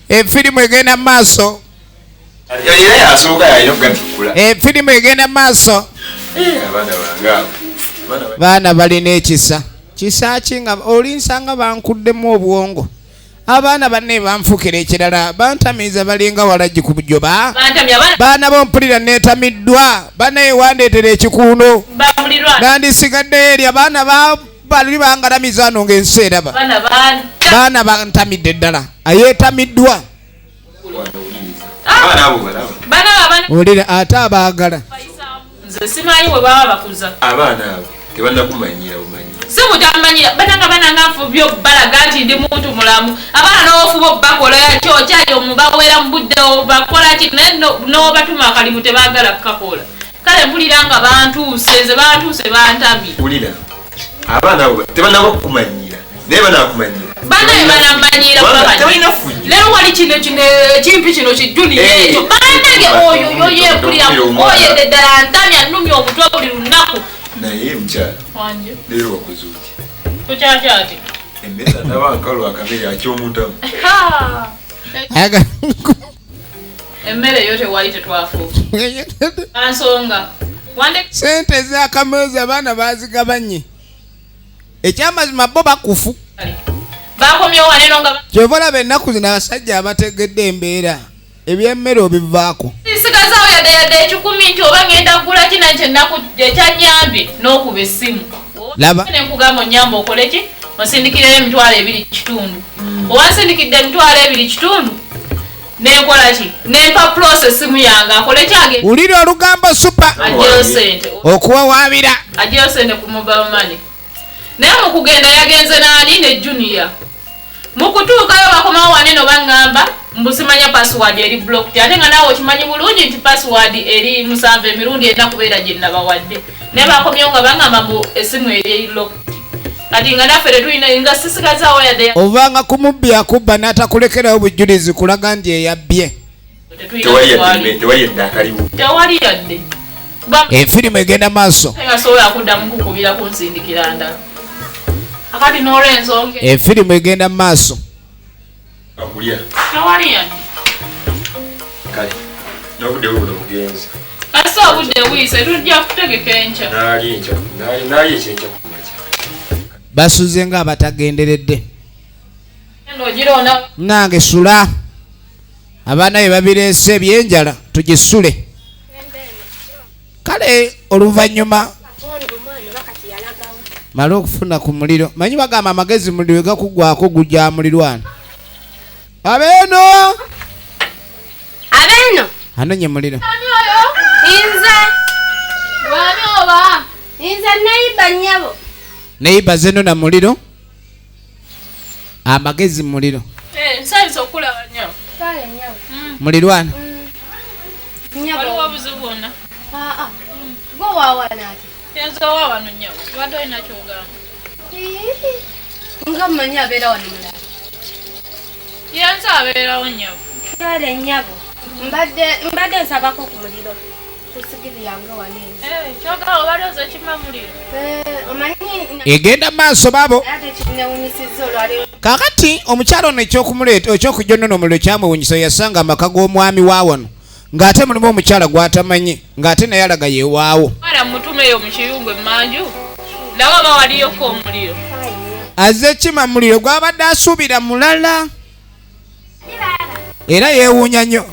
Efirimu egenda mu maaso. Efirimu egenda mu maaso. Baana balina ekisa. Kisa ki nga olinsanga bankuddemu obwongo. abaana banne banfukira ekirala bantamiiza balinga walagi ku bujoba baana bompulira neetamiddwa banaye wandeetera ekikuuno nandisigaddeyo eri abaana bali bangalamiza ano ng'ensi eraba baana bantamidde ddala ayeetamiddwa olira ate abaagala nze simanyi bwe baba bakuza abaana abo tebannakumanyira bumanyi si mutamanyira bananga nfubye obbalaga nti ndi muntu mulamu abaana n'ofuba obbakola kyokyayo mubawera mu budde bakola ki naye n'obatuma akalimu tebaagala kukakola kale mpulira nga bantuuse nze bantuuse bantamye ulira abaana abo tebannaba kukumanyira naye banakumanyira banaye banamanyira leero wali kino ekimpi kino kijjuniya ekyo banange oyo yoyeempuliramu oyedde ddala ntamya nnumya omutwe buli lunaku naye mukyala wanje leero wakoze oti tukyakyati emmere anaba nkalu akamere akyomuntamu emmere yo tewali tetwafuuka ansonga sente z'akameezi abaana bazigabanye ekyamazima bo bakufu bakomyewo waneno nga kyova olaba ennaku zino abasajja abategedde embeera ebyemmere obivaako sigazaawo yadde ekikumi nti oba ngenda kugula kina kyennaku ekyanyambye n'okuba essimu laba nenkugamba onyamba okole ki osindikireyo emitwalo 2.5 owansindikidde emitwalo 2.5 nenkola ki nempa pulose essimu yange akole kyage wulira olugambo supa ajjeyo sente okuwawaabira ajjeyo sente ku mobile money naye mukugenda yagenze naani ne junior mukutuukayo bakomawo waneno baŋŋamba mbusimanya password eri blocked ate nga naawe okimanyi bulungi nti password eri 7 emirundi erina kubeera gye nabawadde naye bakomyewo nga baŋŋamba mbu essimu eri locked kati nga naffe tetulina nga sisigazaawo yadde ovanga kumubbi akubba n'atakulekerawo bujulizi kulaga nti eyabbye tewali yadde enfirimu egenda maaso ngasobola kuddamu kukubira kunsindikira ndala akati n'olw'ensonga enfirimu egenda mu maaso akulya tewali yadde kale n'obudde buno bugenze ase obudde buyise tujja kutegeka enkya naali ekyenkya kumakya basuze nga abatagenderedde ng'ogirona nange sula abaana be babireese ebyenjala tugisule kale oluvannyuma mala okufuna ku muliro manyi bagamba amagezi muliro we gakugwako gujja mulirwana abeeno anonye muliro Nze neiba nnyabo. neiba zeno na muliro amagezi muliro nsanyusa okulaba nnyabo Kale nnyabo. mulirwana waliwo obuzibu bwonna Gwe waawana ati. yenzowa wano nnyabo tubadde olina kyogamba Nga mmanyi abeera wano mulala. yenza abeerawo nnyabo Kale nnyabo. Mbadde nsabako ku muliro. Kusigiri yange wanene. kyogala obadde oza kima muliro Omanyi egenda maaso babo ate kinewunyisizza olwaleero. kakati omukyalo ono ekyokumuleeta ekyokujonona omuliro kyamwewunyisa yasanga amaka g'omwami waawano ng'ate mulimu omukyala gw'atamanyi ng'ate naye alaga yeewaawo mwana mutumeyo mu kiyungu emmanju laba bawaliyoko omuliro azze kima muliro gw'abadde asuubira mulala era yeewuunya nnyo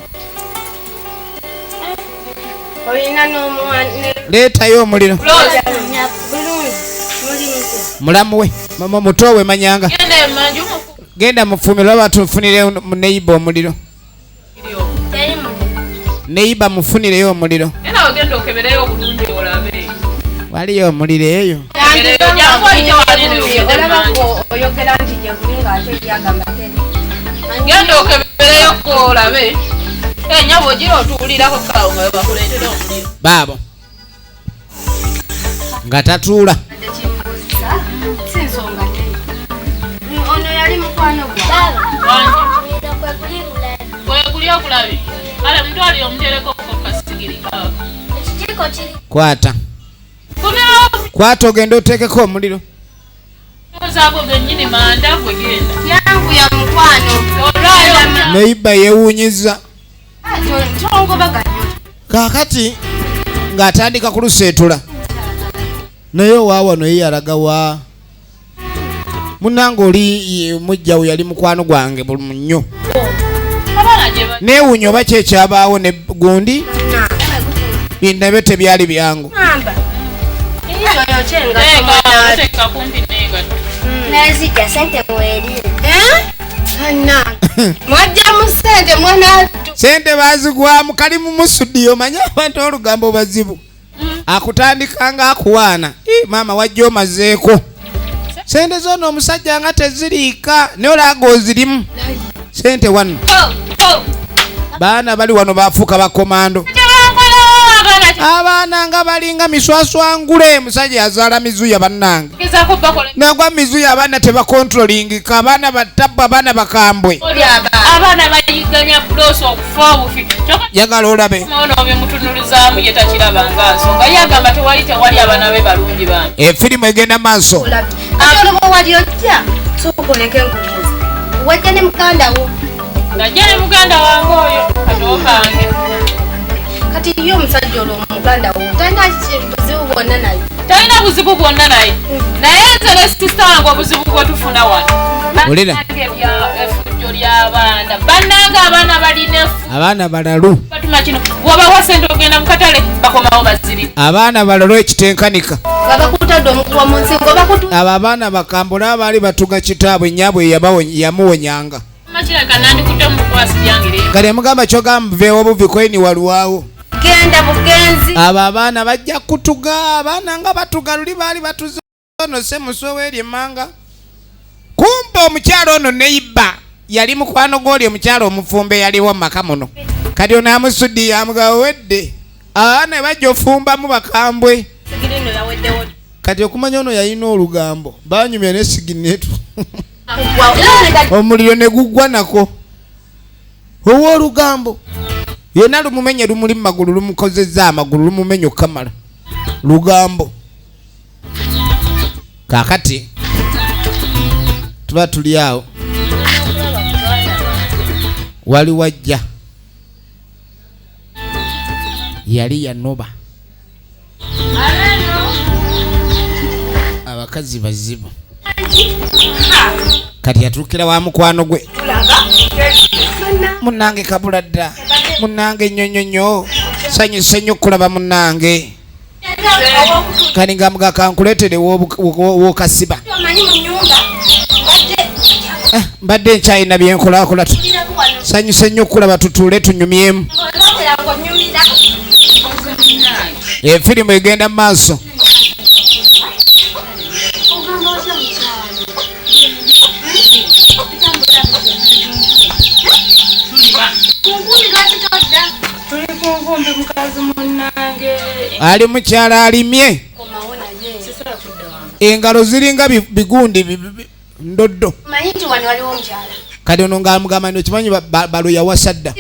Olina n'omwana. leetayo omuliro Bulungi. Muli mutya. mulamu we mama mutowe manyanga genda emmanju genda mufumire oba tufunire neiba omuliro Teri muliro. neiba mufunireyo omuliro era ogenda okebereyo obulungi olabe waliyo omuliro eyo Olabako oyogera nti gye kuli ng'ate gyagamba teri. genda okebereyoko olabe enyabo ogira otuwulirako kawo nga webakuleetera omuliro baabo nga tatuula Si nsonga teri. Ono yali mukwano gwa. kweguli okulabi kale mutwalire omuterekoko kasigiri kawo kwata kwata ogenda oteekeko omuliro ozaako gennyini manda gwe genda Yangu ya mukwano. olwayo neiba yeewuunyiza Tongobaganya. kaakati ng'atandika kuluseetula naye owaawano ye yalaga wa munange oli mujjawo yali mukwano gwange bulumu nnyo Abaana gye bali. neewunya oba kyekyabaawo ne gundi binabyo tebyali byangu Teeka kumpi n'engatto. Nazija sente mweri. Mwajja mu ssente mwana sente bazigwamu kali mu musudiyo manya abantu olugambo bazibu akutandika nga akuwaana maama wajja omazeeko sente zona omusajja nga teziriika naye olaaga ozirimu sente wano baana bali wano bafuuka bakomando abaana nga balinga miswaswangule musajja yazaala mizuya bannange nagwa mizuya abaana tebakontrolingika abaana batabba abaana bakambwe Abaana bayiganya bulosi okufa obufi. jagala olabe Ono byemutunulizaamu ye takirabanga nsonga ye agamba tewali abaana be balungi bangi. efirimu egenda maaso ate wali ojja sokoleke nkubuuza wajja ne muganda wo Najja ne muganda wange oyo katookange. kati ye omusajja olwo muganda wo talina buzibu bwonna naye Talina buzibu bwonna naye. Naye nze ne sisita wange obuzibu bwe tufuna wano. Olera. Effujjo ly'abaana. Bannange abaana balina effu. abaana balalu Batuma kino. Bw'obawa ssente ogenda mu katale bakomawo baziri. abaana balalu ekitenkanika babakutadde omukuwa mu nsingo bakutu abo abaana bakambule abaali batuga kitaabwe nnyabwe yamuwonyanga Makiraka nandikutte mu bukwasi byange leero. kale mugamba kyogamba buveewo buvikoini walwawo genda bugenzi abo abaana bajja kutuga abaana nga batuga luli baali batuze ono semusowa eri emmanga kumpa omukyalo ono neyibba yali mukwano gw'oli omukyalo omufumbe yaliwo maka muno kati ono amusuddi yamugawedde abaana bajja ofumbamu bakambwe kati okumanya ono yalina olugambo banyumya nesiginetu omuliro ne gugwa nako ow'olugambo yena lumumenye lumuli mu magulu lumukozezza amagulu lumumenye okukamala lugambo kaakati tuba tuli awo wali wajja yali yanoba abakazi bazibu kati yatuukira wa mukwano gwe munange kabula dda munange nnyonnyonnyo sanyuse nnyo okulaba munange kani nga mga kankuleetere w'okasiba mbadde nkyayina byenkolaakola sanyuse nnyo okulaba tutuule tunyumyemu efirimu egenda mu maaso ali mukyala alimye engalo ziringa bigundi ndoddo kati ono ngaamugamba nti okimanyi balo yawasa dda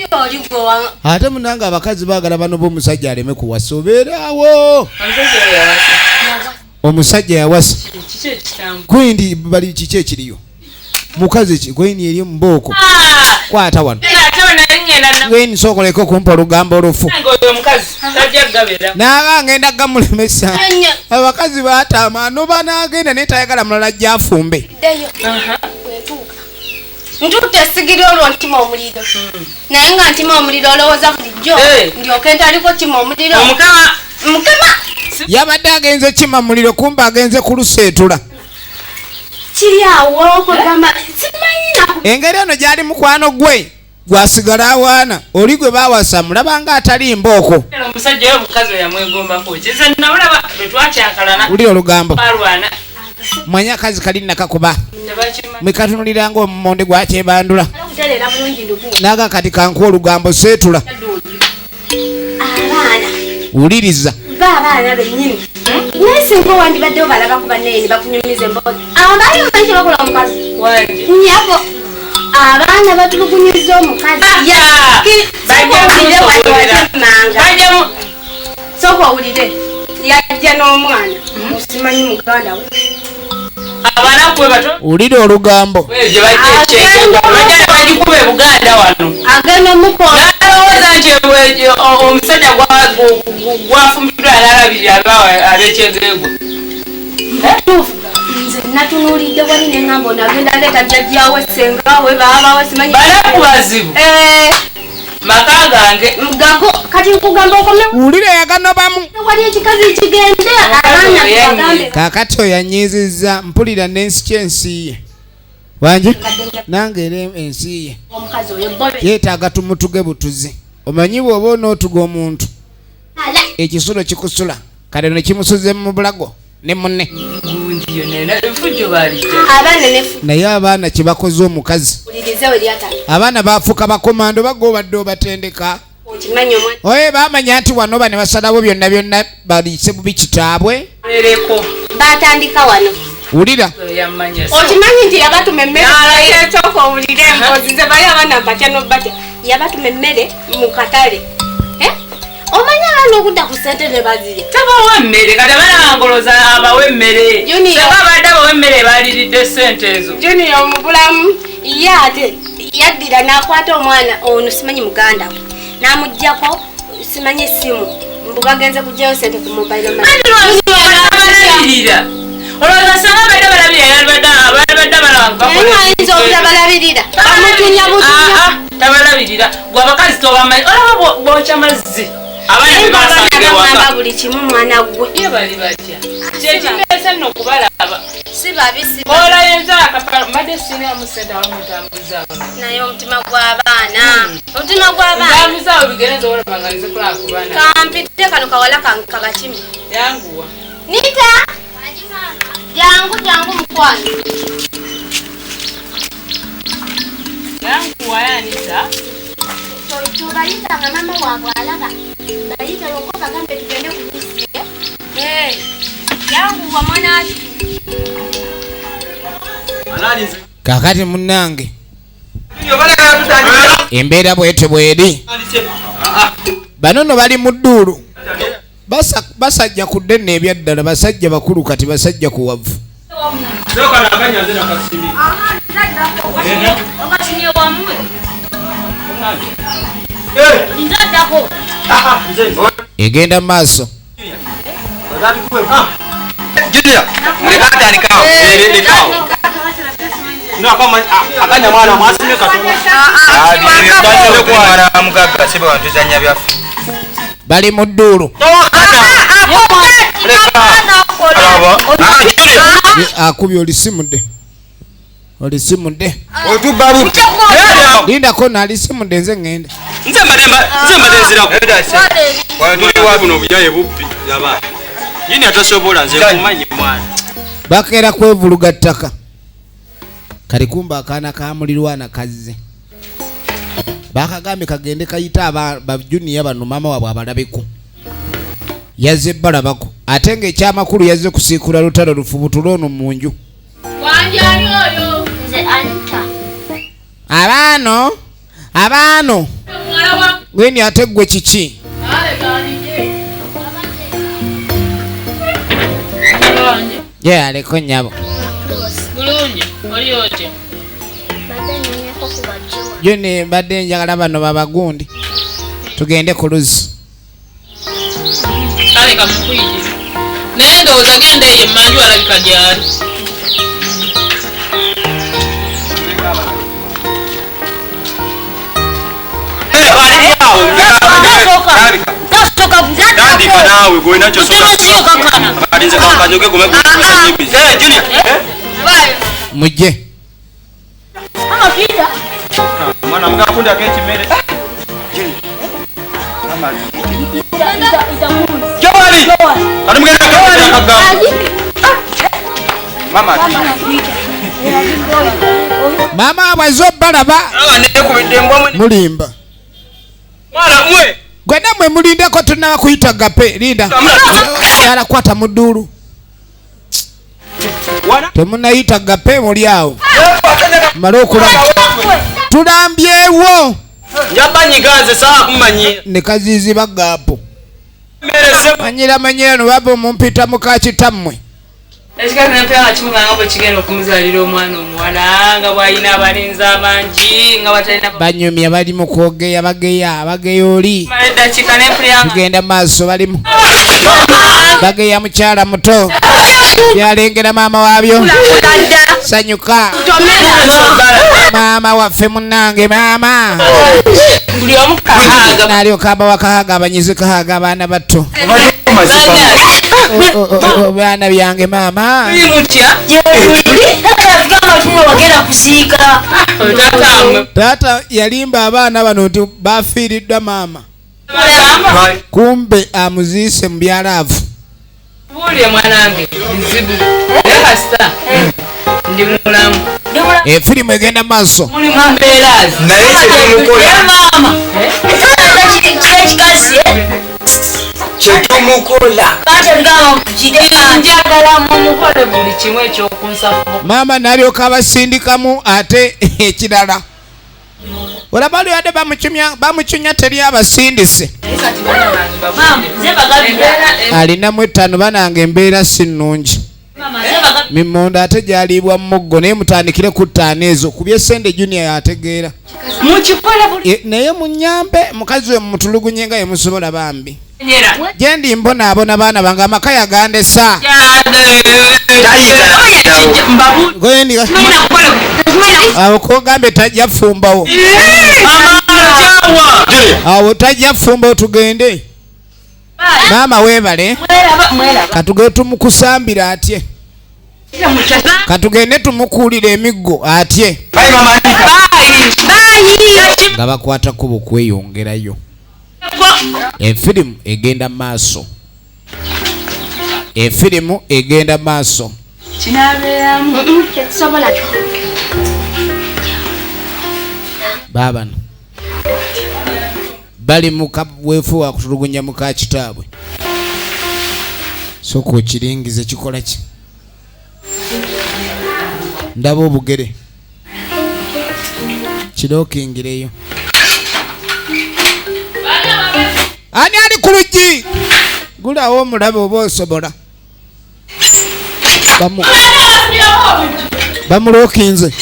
ate munange abakazi baagala bano b'omusajja aleme kuwasa obeeraawo omusajja yawasa kwindi bali kiki ekiriyo mukazi kwini eri mubooko kwata wano gweni sookoleko kumpa olugambo olufu naga ngenda gamulemesa abakazi baatama anoba nagenda naye tayagala mulala gyafumbe ntutte sigiri olwo ntima omuliro naye nga ntima omuliro olowooza bulijjo ndyoke ntaliko kima omuliro mukama yabadde agenze kima muliro kumba agenze kuluseetula kiri awo kwegamba simanyina engeri eno gyali mukwano gwe gwasigala awaana oli gwe baawasa mulabanga atali mbooko uli olugambo mwanya akazi kali nakakuba mwekatunuliranga omumonde gwakyebandula naga kati kankuwa olugambo seetula wuliriza abaana bennyini naye singa owandibaddewo balaba ku banene bakunyumiza emboozi abo baali omanyi kyebakola omukazi nyabo abaana batulugunyiza omukazi soka owulire yajja n'omwana osimanyi muganda we wulira olugambo agenda omukola omusajja gwafumbirwa alalabirira abekyegeego nze Natunulidde wali nengamba onagenda leeta jjajjaawe sengawe baabawe simanyi balakubazibu maka gange gago kati nkugamba okome ulire yaganobamu wali ekikazi kigende abaana tubagambe kakati oyanyiizizza mpulira n'ensi kyensiiye wangi nange era ensiiye omukazi oyo bobe yeetaaga tumutuge butuzi omanyi bw'oba onootuga omuntu ekisulo kikusula kale ne kimusuzemu mu bulago ne munne bungiyo nena effujjo balijja abaana nefu naye abaana kye bakoze omukazi ulirize we lyatali abaana baafuuka bakomando bagobadde obatendeka okimanyi omwana oye baamanya nti wano bane basalawo byonna byonna baliise bubi kitaabwe ereko batandika wano wulira yamanya okimanyi nti yabatuma emmere ekyoka owulire emboozi ze bali abaana batya n'obatya yabatuma emmere mu katale omanya abaana okudda ku ssente ne bazirya tabawa emmere kati banangoloza abawa emmere abadde abawa emmere baliridde ssente ezo junior omubulamu ye ate yaddira n'akwata omwana ono simanyi muganda we n'amuggyako simanyi essimu mbu bagenze kuggyayo ssente ku mobile balabirira olowooza sanga badde balabirira ayinza obutabalabirira bamutunya butunya tabalabirira gwe abakazi tobamanyi olaba bookya mazzi abaana buli kimu mwana gwe ye bali batya kyekibeesa nno okubalaba si babisi olayenza akapala mbadde sinamu sente abamutambuza naye omutima gw'abaana omutima gw'abaana ntambuza awo bigeneza olabanganize kulaba ku baana kampite kano kawala kabakimi yanguwa nita jangu mukwano yanguwa yanisa tobayitanga mama waabwe alaba bayita lwoko bagambe tugende ku misi yanguwa mwanaki kakati munnange embeera bwete bweri bano no bali mu dduulu basajja ku ddene ebyaddala basajja bakulu kati basajja ku wavu egenda maaso bali mu dduulu akubye olisimudde lindako naalisimudde nze ŋŋenda bakeera kwevuluga ttaka kali kumba akaana ka mulirwana kazze bakagambye kagende kayita bajuniya bano maama waabwe abalabeko yazze balabako ate ng'ekyamakulu yazze kusiikula lutalo lufubutula ono mu nju wanjani oyo nze Anita abaano gweni ate gwe kiki ye aleko nnyabo bulungi oli otya juni mbadde njagala bano babagundi tugende ku luzzi kale kamukuyitire naye ndowooza genda eyo emmanju alabika gyali mujje maama bwaze obalaba mulimba gwena mwe mulindeko tunaba kuyita gape linda alakwata mu dduulu temunayita gape muli awo male okulaba tulambyewo ne kaziiziba gaapo manyira no baba omumpita mukakitammwe ekikazi nempera nga kimu nga bwe kigenda okumuzaalira omwana omuwala nga bw'alina abalenzi abangi nga batalina banyumya bali mu kwogeya bageya oli eddakiika nempera tugenda maaso balimu bageya mukyala muto byalengera maama waabyo sanyuka maama waffe munnange maama nalyoka aba wakahaga abanyizi kahaga abaana bato baana byange maama taata yalimba abaana bano nti bafiiriddwa maama kumbe amuziise mu byalaavu efirimu egenda maaso maama nalyoka abasindikamu ate ekirala olaba lyadde bamucunya teri abasindise alinamu 5 banange embeera si nnungi mimmonda ate gyaliibwa muggo naye mutandikire ku 5 ezo kubye sende junior yategeera naye munyambe mukazi we mutulugunye nga yemusobola bambi gyendi mbonaabona baana bange amaka yagandesa awo kogambe tajja fumbawo awo tajja fumbawo tugende maama weebale katugende tumukusambira atye katugende tumukuulira emiggo atye nga bakwata kubo kweyongerayo efirimu egenda maaso efirimu egenda maaso baabano bali mukabwefu wakutulugunya muka kitaabwe soka okiringize kikola ki ndaba obugere kirookingireyo ani ali ku luggi gulawo omulabe oba osobola bamulookinze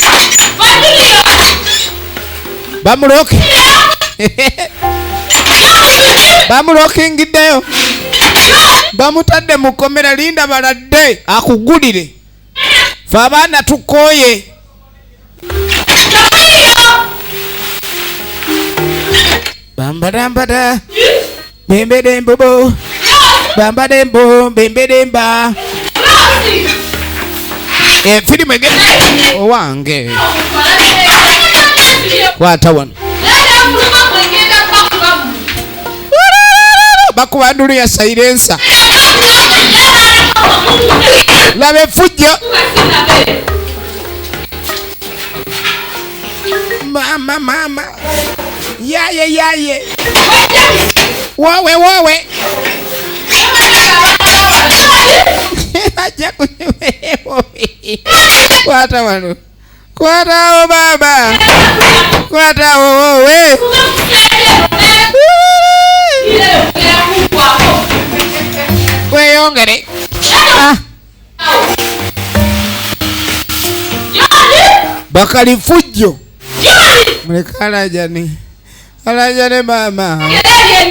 bamulookingiddeyo bamutadde mu kkomera linda baladde akugulire fe abaana tukooye bambadambada bembedembobo bambadembo bembedemba efirimu egenda owange kwata wano bakuba ndulu ya sairensa laba effujjo mama yaye wowe bajja kunyumewo kwata wano kwatawo baba kwatawo wowe weyongere bakali fujjo muleka alajane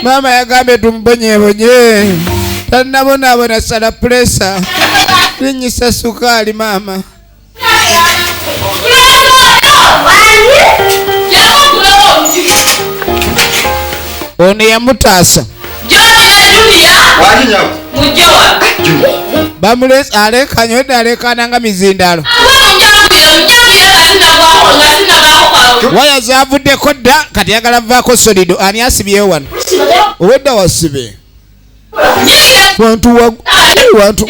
mama yagambe tumbonyebonye tannabonaabona sala presa linyisa sukaali mama ono yamutaasa bamulesa alekanyode alekananga mizindalo waya zavuddeko dda kati yagala vaako solido ani asibyewo wano owedda wasibe wantu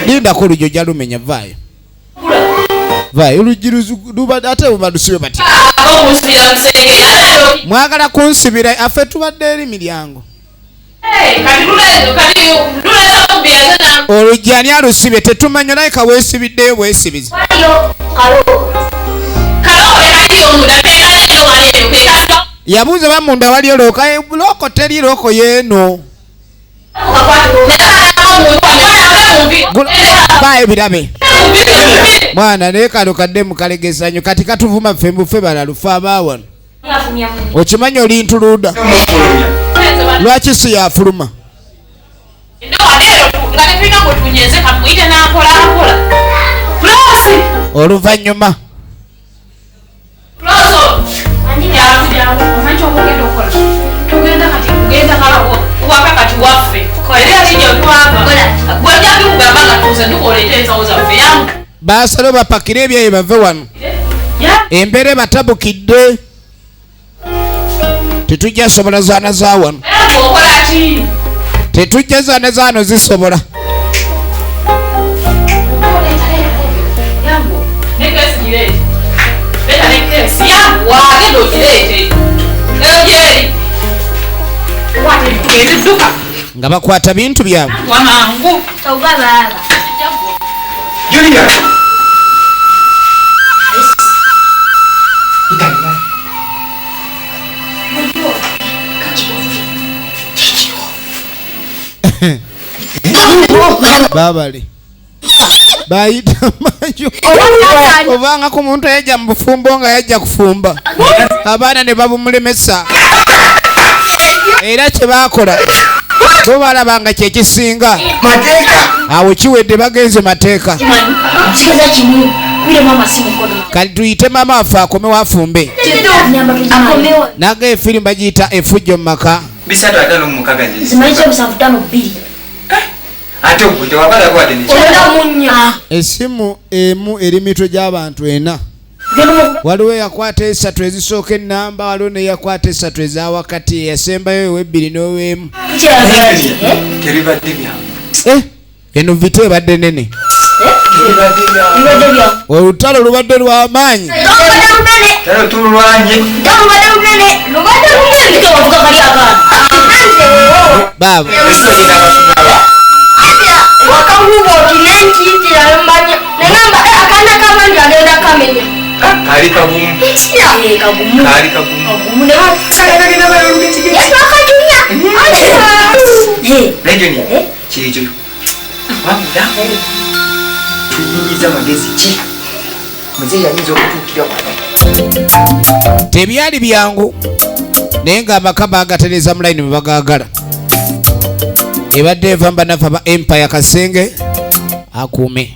lindako olugyo jalumenya vaayo oluggi ate balusibe bati mwagala kunsibira affe tubadde eri miryango oluggi ani alusibye tetumanya naye kaweesibiddeyo bwesibizi yabuuza bamunda wali loko teri loko yeeno bayo birabe mwana naye kano kadde mukalegesanyo kati katuvuma ffe mbufe balalufe abaawano okimanya olintuluuda lwaki si yafuluma munyeze kamuyite n'akola Plus oluvannyuma omanyi omugenda okola tugenda kati kugenda kalawo waka kati waffe era kijja twava gwojja kugamba nga tuze tukoleeta ensawo zaffe yamu baasala bapakire ebyayi bave wano embeera batabukidde tetujja sobola zaana za wano okola ki tetujja zaana zaano zisobola yambo nekesi gireete beta nekesi yambo wagenda ogireete eyo gyeri edduka nga bakwata bintu byabwe wamangu Oba baba. Julia! babali bayita manju obanga ku muntu yajja mu bufumbo nga yajja kufumba abaana ne babumulemesa era kye baakola bo balabanga kyekisinga awo kiwedde bagenze mateeka Sikiza kimu. Kule mama si mkono. kati tuyite maama waffe akomewo afumbe Nyamba tuzimayo. naga efirimu bagiyita effujjo mu maka bisatu atano mu mukaga nje Zimayo busanvu tano bbiri. ate ogwo tewagala kwate ne Ola munya. essimu emu eri mitwe gy'abantu ena waliwo eyakwata esatu ezisooka ennamba waliwo neyakwata esatu ezawakati eyasembayo ewebbiri n'owemu tebibadde byangu eno vita ebadde nene tebibadde byangu olutalo lubadde lw'amaanyi talo tulwanye baaba kali kabumu kali kabumu nejo ni kyejo wamula tunyinyiza magezi ki muzeeyi ayinza okutuukira wano tebyali byangu naye nga amaka bagatereza mu layini bwe bagaagala ebadde eva mbanafa ba empire kasenge akuume